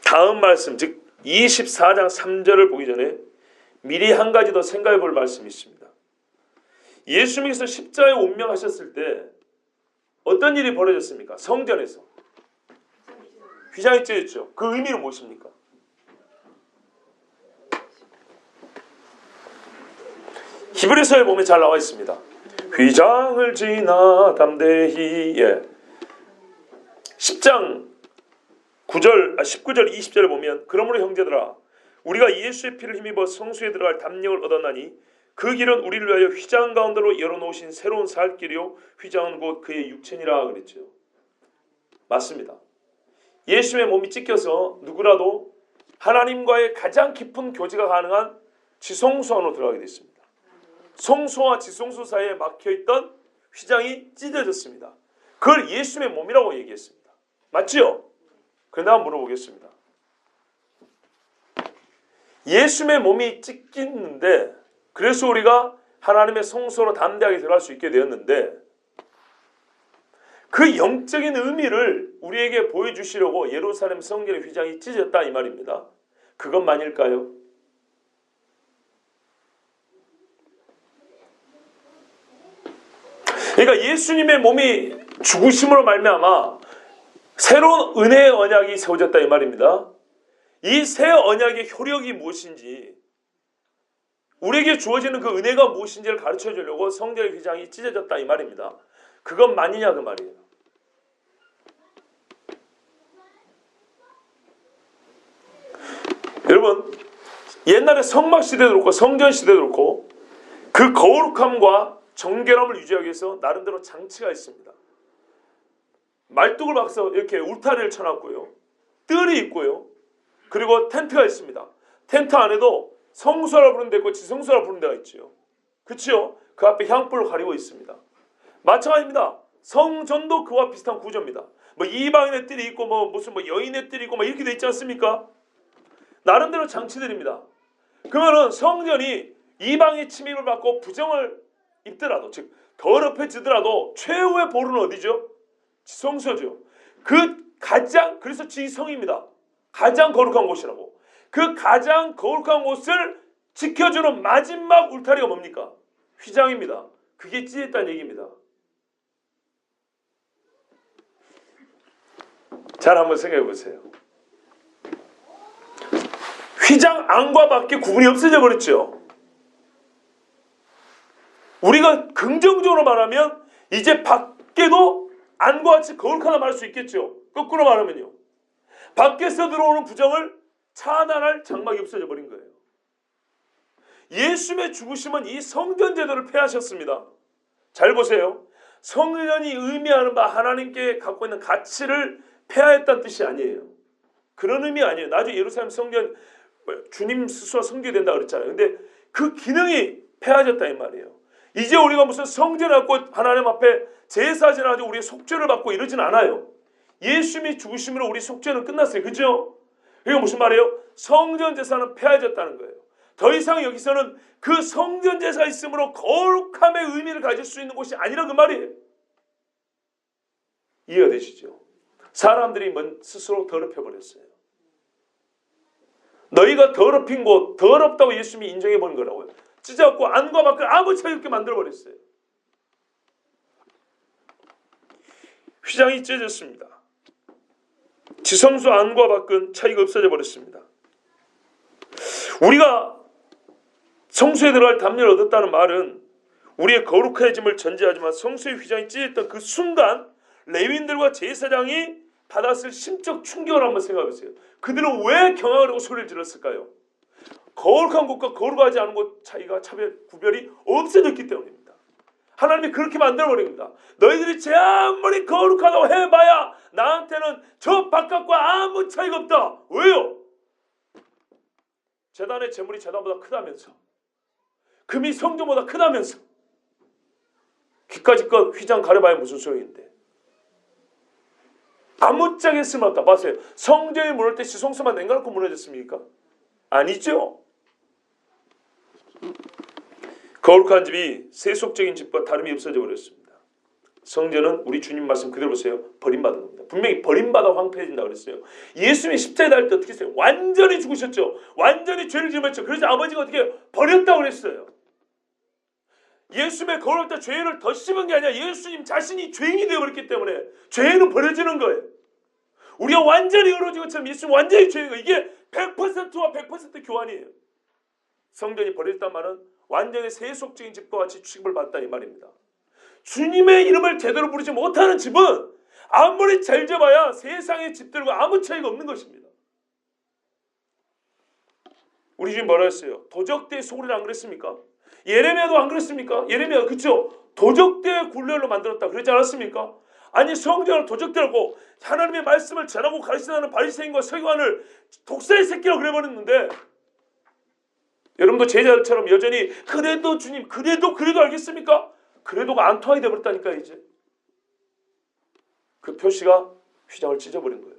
다음 말씀 즉 24장 3절을 보기 전에 미리 한 가지 더 생각해 볼 말씀이 있습니다. 예수님께서 십자가에 운명하셨을 때 어떤 일이 벌어졌습니까? 성전에서 휘장이 찢어졌죠. 그 의미는 무엇입니까? 히브리서에 보면 잘 나와 있습니다. 휘장을 지나 담대히 10장 19절 20절에 보면 그러므로 형제들아 우리가 예수의 피를 힘입어 성소에 들어갈 담력을 얻었나니 그 길은 우리를 위하여 휘장 가운데로 열어놓으신 새로운 살 길이요 휘장은 곧 그의 육체니라 그랬죠. 맞습니다. 예수의 몸이 찢겨서 누구라도 하나님과의 가장 깊은 교제가 가능한 지성소 안으로 들어가게 됐습니다. 성소와 지성소 사이에 막혀있던 휘장이 찢어졌습니다. 그걸 예수의 몸이라고 얘기했습니다. 맞지요? 그런데 한번 물어보겠습니다. 예수의 몸이 찢기는데 그래서 우리가 하나님의 성소로 담대하게 들어갈 수 있게 되었는데 그 영적인 의미를 우리에게 보여주시려고 예루살렘 성전의 휘장이 찢어졌다 이 말입니다. 그것만일까요? 그러니까 예수님의 몸이 죽으심으로 말미암아 새로운 은혜의 언약이 세워졌다 이 말입니다. 이 새 언약의 효력이 무엇인지, 우리에게 주어지는 그 은혜가 무엇인지를 가르쳐 주려고 성전의 휘장이 찢어졌다 이 말입니다. 그것만이냐 그 말이에요. 여러분, 옛날에 성막 시대도 그렇고 성전 시대도 그렇고 그 거룩함과 정결함을 유지하기 위해서 나름대로 장치가 있습니다. 말뚝을 박서 이렇게 울타리를 쳐놨고요. 뜰이 있고요. 그리고 텐트가 있습니다. 텐트 안에도 성소라 부르는 데 있고 지성소라 부르는 데가 있죠. 그렇죠? 그 앞에 향불로 가리고 있습니다. 마찬가지입니다. 성전도 그와 비슷한 구조입니다. 뭐 이방인의 뜰이 있고 뭐 무슨 뭐 여인의 뜰이 있고 막 이렇게 돼 있지 않습니까? 나름대로 장치들입니다. 그러면은 성전이 이방의 침입을 받고 부정을 입더라도, 즉 더럽혀지더라도 최후의 볼은 어디죠? 지성소죠. 그래서 지성입니다. 가장 거룩한 곳이라고. 그 가장 거룩한 곳을 지켜주는 마지막 울타리가 뭡니까? 휘장입니다. 그게 찢어졌다는 얘기입니다. 잘 한번 생각해 보세요. 휘장 안과 밖에 구분이 없어져 버렸죠. 우리가 긍정적으로 말하면 이제 밖에도 안과 같이 거룩하다 말할 수 있겠죠. 거꾸로 말하면요. 밖에서 들어오는 부정을 차단할 장막이 없어져 버린 거예요. 예수님의 죽으심은 이 성전 제도를 폐하셨습니다. 잘 보세요. 성전이 의미하는 바 하나님께 갖고 있는 가치를 폐하했다는 뜻이 아니에요. 그런 의미 아니에요. 나중에 예루살렘 성전 주님 스스로 성교된다 그랬잖아요. 근데 그 기능이 폐하졌다 이 말이에요. 이제 우리가 무슨 성전을 갖고 하나님 앞에 제사 지나가지고 우리의 속죄를 받고 이러진 않아요. 예수님이 죽으심으로 우리 속죄는 끝났어요. 그죠? 이게 무슨 말이에요? 성전 제사는 폐하졌다는 거예요. 더 이상 여기서는 그 성전 제사가 있으므로 거룩함의 의미를 가질 수 있는 곳이 아니라 그 말이에요. 이해가 되시죠? 사람들이 스스로 더럽혀버렸어요. 너희가 더럽힌 곳, 더럽다고 예수님이 인정해버린 거라고요. 찢어갖고 안과 밖을 아무 차이 없게 만들어버렸어요. 휘장이 찢어졌습니다. 지성소 안과 밖은 차이가 없어져 버렸습니다. 우리가 성소에 들어갈 담력을 얻었다는 말은 우리의 거룩해짐을 전제하지만 성소의 휘장이 찢어졌던 그 순간 레위인들과 제사장이 받았을 심적 충격을 한번 생각해 보세요. 그들은 왜 경악을 하고 소리를 질렀을까요? 거룩한 곳과 거룩하지 않은 곳 차이가 구별이 없어졌기 때문입니다. 하나님이 그렇게 만들어버린 겁니다. 너희들이 제 아무리 거룩하다고 해봐야 나한테는 저 바깥과 아무 차이가 없다. 왜요? 제단의 제물이 제단보다 크다면서, 금이 성전보다 크다면서, 귀까지껏 휘장 가려봐야 무슨 소용인데. 아무짝에 쓸모없다. 봤어요. 성전이 무너질 때 지성소만 냉가놓고 무너졌습니까? 아니죠. 거룩한 집이 세속적인 집과 다름이 없어져 버렸습니다. 성전은 우리 주님 말씀 그대로 보세요. 버림받은 겁니다. 분명히 버림받아 황폐해진다 그랬어요. 예수님이 십자가에 달릴 때 어떻게 했어요? 완전히 죽으셨죠. 완전히 죄를 짊었죠. 그래서 아버지가 어떻게 버렸다고 그랬어요. 예수님의 거룩할 때 죄를 더 씹은 게 아니라 예수님 자신이 죄인이 되어버렸기 때문에 죄는 버려지는 거예요. 우리가 완전히 의로워진 것처럼 예수님 완전히 죄인 거예요. 이게 100%와 100% 교환이에요. 성전이 버렸단 말은 완전히 세속적인 집과 같이 취급을 받았다 이 말입니다. 주님의 이름을 제대로 부르지 못하는 집은 아무리 잘 잡아야 세상의 집들과 아무 차이가 없는 것입니다. 우리 주님 뭐라 했어요? 도적대의 소굴을 안 그랬습니까? 예레미야도 안 그랬습니까? 예레미야 그렇죠? 도적대의 굴레로 만들었다 그러지 않았습니까? 아니 성전을 도적대라고 하나님의 말씀을 전하고 가르치는 바리새인과 서기관을 독사의 새끼라고 그래버렸는데 여러분도 제자들처럼 여전히 그래도 주님 그래도 알겠습니까? 그래도가 안 통하게 되어버렸다니까 이제. 그 표시가 휘장을 찢어버린 거예요.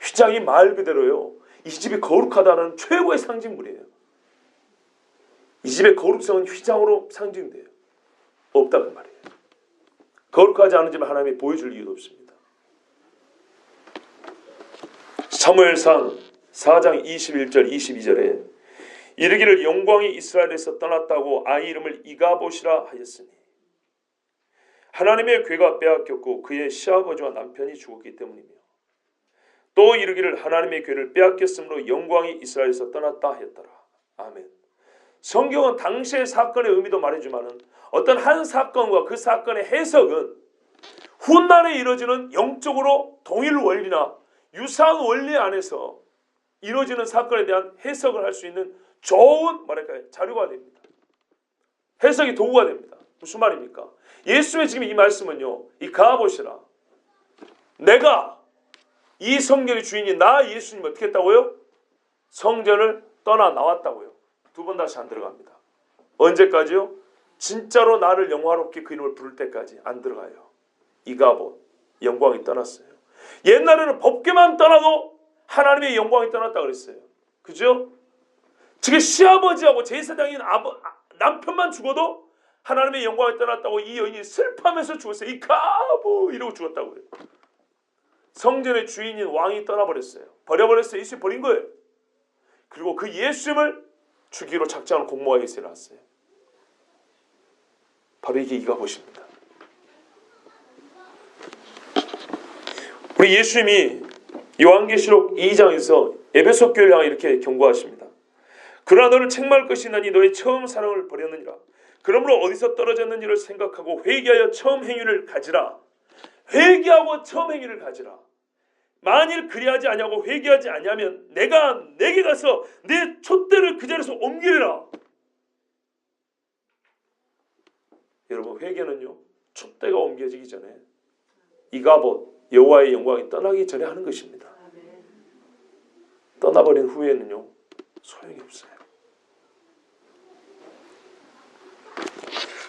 휘장이 말 그대로요. 이 집이 거룩하다는 최고의 상징물이에요. 이 집의 거룩성은 휘장으로 상징돼요. 없다는 말이에요. 거룩하지 않은지만 하나님이 보여줄 이유도 없습니다. 사무엘상 4장 21절 22절에 이르기를 영광이 이스라엘에서 떠났다고 아이 이름을 이가봇이라 하였으니 하나님의 괴가 빼앗겼고 그의 시아버지와 남편이 죽었기 때문이며 또 이르기를 하나님의 괴를 빼앗겼으므로 영광이 이스라엘에서 떠났다 하였더라. 아멘. 성경은 당시의 사건의 의미도 말해주지만 어떤 한 사건과 그 사건의 해석은 훗날에 이루어지는 영적으로 동일 원리나 유사한 원리 안에서 이루어지는 사건에 대한 해석을 할 수 있는 좋은 자료가 됩니다. 해석의 도구가 됩니다. 무슨 말입니까? 예수의 지금 이 말씀은요, 이 가봇이라 내가 이 성전의 주인이 나 예수님 어떻게 했다고요? 성전을 떠나 나왔다고요. 두 번 다시 안 들어갑니다. 언제까지요? 진짜로 나를 영화롭게 그 이름을 부를 때까지 안 들어가요. 이가봇 영광이 떠났어요. 옛날에는 법궤만 떠나도 하나님의 영광이 떠났다 그랬어요. 그죠? 지금 시아버지하고 제사장인 남편만 죽어도 하나님의 영광이 떠났다고 이 여인이 슬퍼하면서 죽었어요. 이가봇 이러고 죽었다고요. 성전의 주인인 왕이 떠나버렸어요. 버려버렸어요. 예수님 버린 거예요. 그리고 그 예수님을 죽이로 작정하는 공모가 예수에 나왔어요. 바로 이게 이가봇입니다. 우리 예수님이 요한계시록 2장에서 에베소 교회를 향해 이렇게 경고하십니다. 그러나 너를 책망할 것이 있나니 너의 처음 사랑을 버렸느니라. 그러므로 어디서 떨어졌는지를 생각하고 회개하여 처음 행위를 가지라. 회개하고 처음 행위를 가지라. 만일 그리하지 아니하고 회개하지 아니하면 내가 내게 가서 내 촛대를 그 자리에서 옮기리라. 여러분 회개는요 촛대가 옮겨지기 전에 이가봇 여호와의 영광이 떠나기 전에 하는 것입니다. 떠나버린 후에는요 소용이 없어요.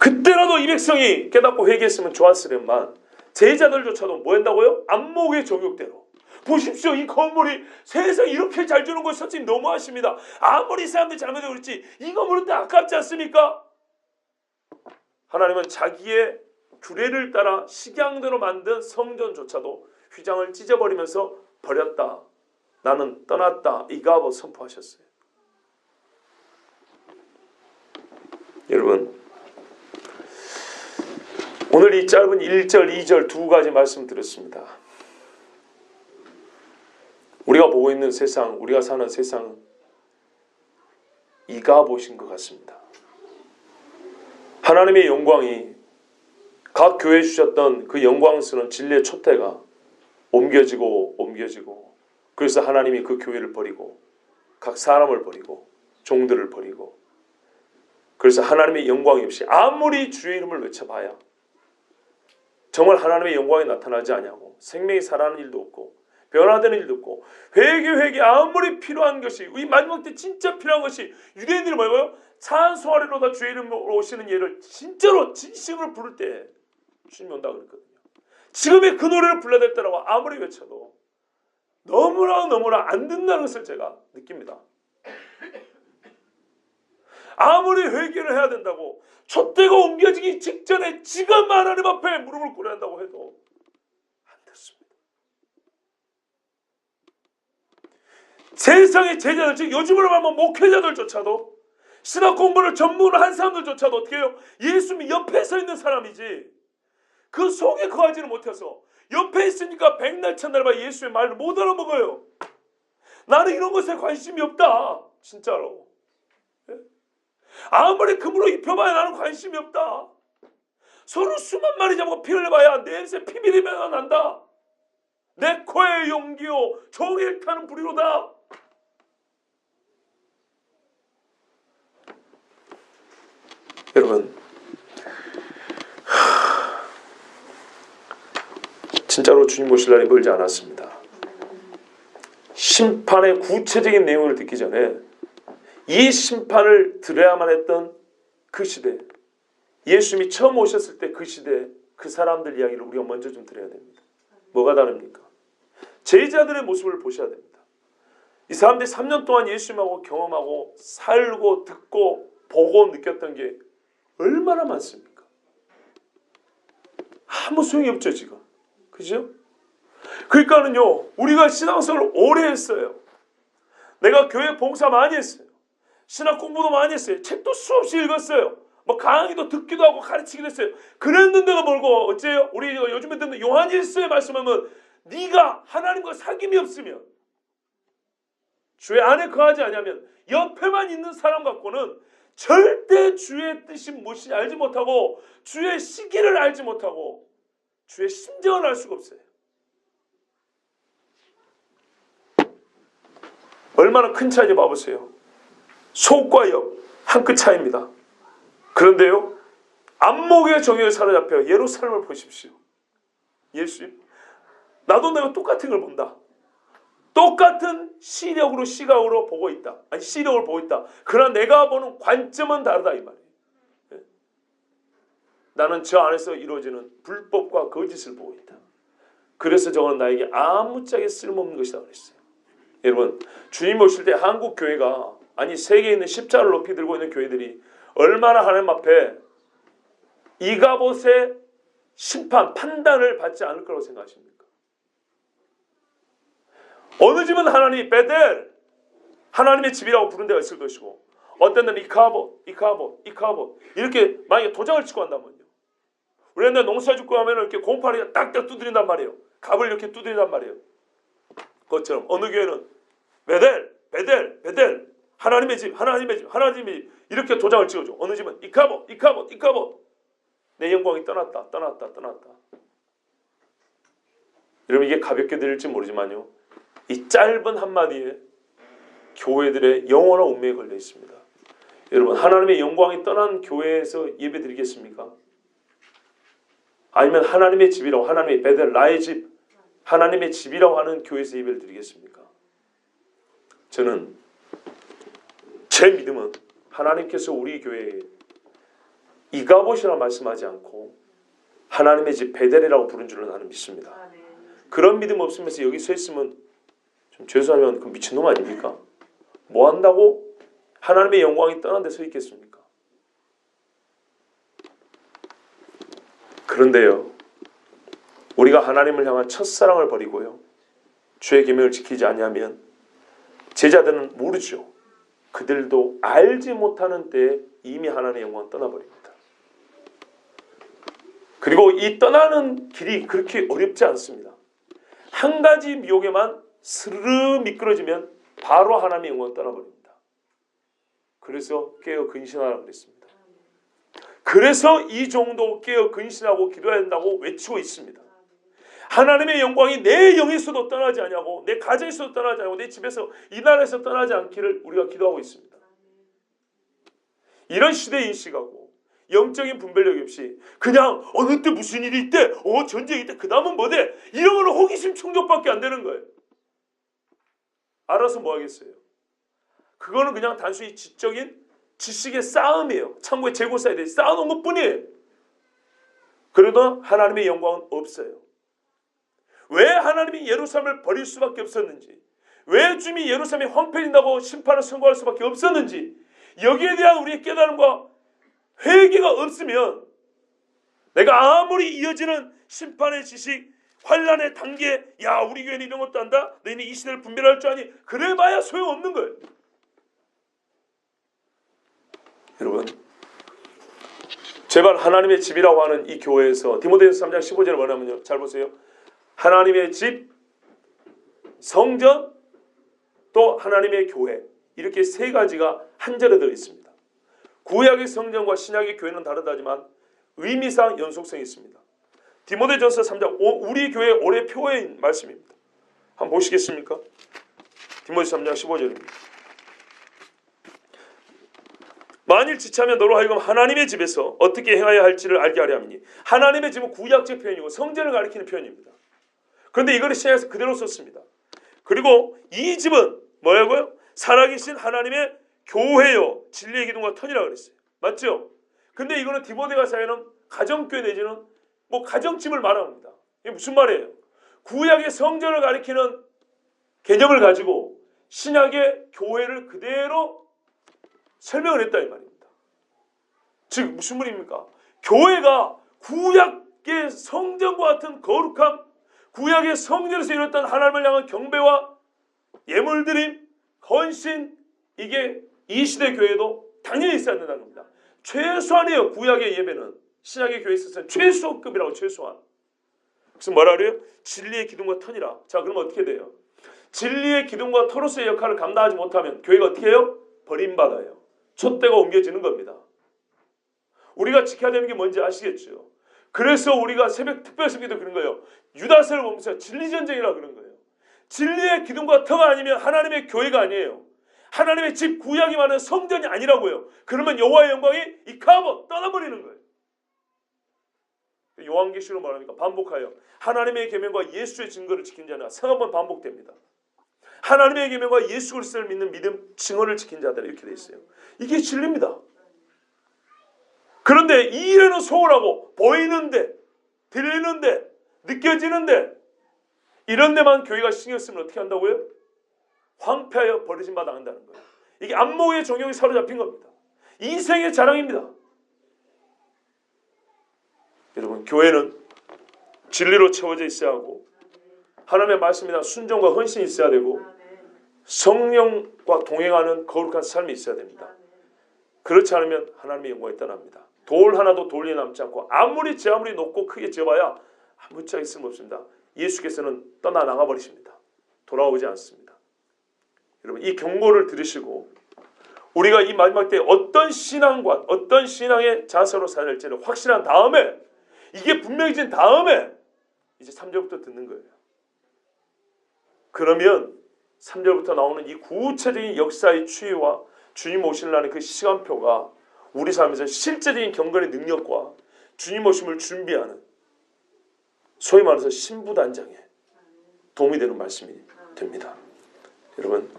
그때라도 이 백성이 깨닫고 회개했으면 좋았으련만 제자들조차도 뭐 한다고요? 안목의 정욕대로. 보십시오. 이 건물이 세상 이렇게 잘 주는 거 선생님 너무하십니다. 아무리 사람들이 잘못해도 그렇지 이 건물은 아깝지 않습니까? 하나님은 자기의 규례를 따라 식양대로 만든 성전조차도 휘장을 찢어버리면서 버렸다. 나는 떠났다. 이가봇 선포하셨어요. 여러분 오늘 이 짧은 1절 2절 두 가지 말씀 드렸습니다. 우리가 보고 있는 세상, 우리가 사는 세상은 이가봇인 것 같습니다. 하나님의 영광이 각 교회에 주셨던 그 영광스러운 진리의 촛대가 옮겨지고 그래서 하나님이 그 교회를 버리고 각 사람을 버리고 종들을 버리고 그래서 하나님의 영광이 없이 아무리 주의 이름을 외쳐봐야 정말 하나님의 영광이 나타나지 않냐고 생명이 살아나는 일도 없고 변화되는 일도 없고 회개 아무리 필요한 것이 이 마지막 때 진짜 필요한 것이 유대인들이 뭐예요? 찬송하리로다 주의 이름으로 오시는 예를 진짜로 진심으로 부를 때 주님이 온다고 그랬거든요. 지금의 그 노래를 불러야 될 때라고 아무리 외쳐도 너무나 안 된다는 것을 제가 느낍니다. 아무리 회개를 해야 된다고 촛대가 옮겨지기 직전에 지금 하나님 앞에 무릎을 꿇어야 한다고 해도 안 됐습니다. 세상의 제자들, 즉 요즘으로 말하면 목회자들조차도 신학 공부를 전문으로 한 사람들조차도 어떻게 해요? 예수님 옆에 서 있는 사람이지 그 속에 거하지는 못해서 옆에 있으니까 백날 천날 봐 예수의 말을 못 알아먹어요. 나는 이런 것에 관심이 없다. 진짜로. 아무리 금으로 입혀봐야 나는 관심이 없다. 서로 수만 마리 잡고 피 흘려봐야 냄새 피비리면 난다. 내 코에 용기요 종일 타는 불이로다. 여러분 진짜로 주님 오실 날이 멀지 않았습니다. 심판의 구체적인 내용을 듣기 전에 이 심판을 들어야만 했던 그 시대, 예수님이 처음 오셨을 때 그 시대 그 사람들 이야기를 우리가 먼저 좀 들어야 됩니다. 뭐가 다릅니까? 제자들의 모습을 보셔야 됩니다. 이 사람들이 3년 동안 예수님하고 경험하고 살고 듣고 보고 느꼈던 게 얼마나 많습니까? 아무 소용이 없죠 지금. 그죠? 그러니까는요 우리가 신앙생활을 오래 했어요. 내가 교회 봉사 많이 했어요. 신학 공부도 많이 했어요. 책도 수없이 읽었어요. 뭐 강의도 듣기도 하고 가르치기도 했어요. 그랬는데도 불구하고 어째요? 우리 요즘에 듣는 요한일서의 말씀하면 네가 하나님과 사귐이 없으면 주의 안에 거하지 아니하면 옆에만 있는 사람 갖고는 절대 주의 뜻이 무엇인지 알지 못하고 주의 시기를 알지 못하고 주의 심정을 알 수가 없어요. 얼마나 큰 차이인지 봐보세요. 속과 역 한 끗 차이입니다. 그런데요 안목의 정욕에 사로잡혀 예루살렘을 보십시오. 예수 나도 내가 똑같은 걸 본다. 똑같은 시각으로 보고 있다. 아니 시력을 보고 있다. 그러나 내가 보는 관점은 다르다 이 말이에요. 나는 저 안에서 이루어지는 불법과 거짓을 보고 있다. 그래서 저건 나에게 아무짝에 쓸모없는 것이다 그랬어요. 여러분 주님 오실 때 한국 교회가 아니 세계에 있는 십자가를 높이 들고 있는 교회들이 얼마나 하나님 앞에 이가봇의 심판 판단을 받지 않을 거라고 생각하십니까? 어느 집은 하나님이 베델 하나님의 집이라고 부른 데가 있을 것이고 어떤 데는 이카봇 이렇게 만약에 도장을 찍고 한다면요. 우리 옛날 농사 짓고 하면 이렇게 공파리가 딱딱 두드린단 말이에요. 갑을 이렇게 두드린단 말이에요. 그것처럼 어느 교회는 베델 하나님의 집 이렇게 도장을 찍어줘. 어느 집은 이카봇 내 영광이 떠났다. 여러분 이게 가볍게 들릴지 모르지만요. 이 짧은 한마디에 교회들의 영원한 운명이 걸려 있습니다. 여러분 하나님의 영광이 떠난 교회에서 예배 드리겠습니까? 아니면 하나님의 집이라고 하나님의 베델 나의 집 하나님의 집이라고 하는 교회에서 예배를 드리겠습니까? 저는 제 믿음은 하나님께서 우리 교회에 이가봇이라 말씀하지 않고 하나님의 집 베델이라고 부른 줄로 나는 믿습니다. 그런 믿음 없으면서 여기 서 있으면 좀 죄송하면 그 미친놈 아닙니까? 뭐 한다고 하나님의 영광이 떠난 데 서 있겠습니까? 그런데요 우리가 하나님을 향한 첫사랑을 버리고요 주의 계명을 지키지 아니하면 제자들은 모르죠. 그들도 알지 못하는 때에 이미 하나님의 영광은 떠나버립니다. 그리고 이 떠나는 길이 그렇게 어렵지 않습니다. 한 가지 미혹에만 스르르 미끄러지면 바로 하나님의 영광은 떠나버립니다. 그래서 깨어 근신하라 그랬습니다. 그래서 이 정도 깨어 근신하고 기도해야 된다고 외치고 있습니다. 하나님의 영광이 내 영에서도 떠나지 않냐고 내 가정에서도 떠나지 않고 내 집에서 이 나라에서 떠나지 않기를 우리가 기도하고 있습니다. 이런 시대에 인식하고 영적인 분별력이 없이 그냥 어느 때 무슨 일이 있대 전쟁이 있대 그 다음은 뭐대 이런 걸로 호기심 충족밖에 안 되는 거예요. 알아서 뭐 하겠어요. 그거는 그냥 단순히 지적인 지식의 싸움이에요. 참고에 재고 쌓아야 돼. 쌓아놓은 것뿐이에요. 그래도 하나님의 영광은 없어요. 왜 하나님이 예루살렘을 버릴 수밖에 없었는지 왜 주님이 예루살렘이 황폐해진다고 심판을 선고할 수밖에 없었는지 여기에 대한 우리의 깨달음과 회개가 없으면 내가 아무리 이어지는 심판의 지식 환란의 단계 야 우리 교회는 이런 것도 안다 너희는 이 시대를 분별할 줄 아니 그래봐야 소용없는 거예요. 여러분 제발 하나님의 집이라고 하는 이 교회에서 디모데전서 3장 15절에 뭐냐면요. 잘 보세요. 하나님의 집, 성전, 또 하나님의 교회 이렇게 세 가지가 한 절에 들어있습니다. 구약의 성전과 신약의 교회는 다르다지만 의미상 연속성이 있습니다. 디모데전서 3장 우리 교회 올해 표어인 말씀입니다. 한번 보시겠습니까? 디모데전서 3장 15절입니다. 만일 지체하면 너로 하여금 하나님의 집에서 어떻게 행하여야 할지를 알게 하려 함이니 하나님의 집은 구약적 표현이고 성전을 가리키는 표현입니다. 그런데 이거를 신약에서 그대로 썼습니다. 그리고 이 집은 뭐라고요? 살아계신 하나님의 교회요 진리의 기둥과 터이라고 그랬어요. 맞죠? 근데 이거는 디모데가 사용하는 가정교회 내지는 뭐 가정집을 말합니다. 이게 무슨 말이에요? 구약의 성전을 가리키는 개념을 가지고 신약의 교회를 그대로 설명을 했다 이 말입니다. 즉 무슨 말입니까? 교회가 구약 이게 성전과 같은 거룩함, 구약의 성전에서 이뤘던 하나님을 향한 경배와 예물드림, 헌신, 이게 이 시대 교회도 당연히 있어야 된다는 겁니다. 최소한이에요. 구약의 예배는 신약의 교회에 있어서는 최소급이라고. 최소한. 그래서 뭐라 그래요? 진리의 기둥과 터니라. 자, 그럼 어떻게 돼요? 진리의 기둥과 터로서의 역할을 감당하지 못하면 교회가 어떻게 해요? 버림받아요. 촛대가 옮겨지는 겁니다. 우리가 지켜야 되는 게 뭔지 아시겠죠? 그래서 우리가 새벽 특별성기도 그런 거예요. 유다서를 보면서 진리전쟁이라 그런 거예요. 진리의 기둥과 터가 아니면 하나님의 교회가 아니에요. 하나님의 집 구약이 많은 성전이 아니라고요. 그러면 여호와의 영광이 이카보 떠나버리는 거예요. 요한계시로 말하니까 반복하여 하나님의 계명과 예수의 증거를 지킨 자는 세 번 반복됩니다. 하나님의 계명과 예수 그리스도를 믿는 믿음 증언을 지킨 자들 이렇게 돼 있어요. 이게 진리입니다. 그런데 이 일에는 소홀하고 보이는데 들리는데 느껴지는데 이런 데만 교회가 신경 쓰면 어떻게 한다고요? 황폐하여 버려진 바 당한다는 거예요. 이게 안목의 정욕이 사로잡힌 겁니다. 인생의 자랑입니다. 여러분, 교회는 진리로 채워져 있어야 하고 하나님의 말씀이나 순종과 헌신이 있어야 되고 성령과 동행하는 거룩한 삶이 있어야 됩니다. 그렇지 않으면 하나님의 영광이 떠납니다. 돌 하나도 돌리에 남지 않고 아무리 높고 크게 지어봐야 아무짝에 쓸모없습니다. 예수께서는 떠나나가 버리십니다. 돌아오지 않습니다. 여러분, 이 경고를 들으시고 우리가 이 마지막 때 어떤 신앙과 어떤 신앙의 자세로 살아야 할지를 확실한 다음에, 이게 분명해진 다음에 이제 3절부터 듣는 거예요. 그러면 3절부터 나오는 이 구체적인 역사의 추이와 주님 오시려는 그 시간표가 우리 삶에서 실제적인 경건의 능력과 주님 오심을 준비하는, 소위 말해서 신부단장에 도움이 되는 말씀이 됩니다. 여러분,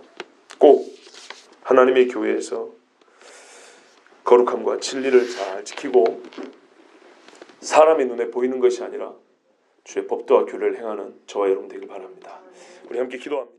꼭 하나님의 교회에서 거룩함과 진리를 잘 지키고 사람의 눈에 보이는 것이 아니라 주의 법도와 규례를 행하는 저와 여러분 되길 바랍니다. 우리 함께 기도합니다.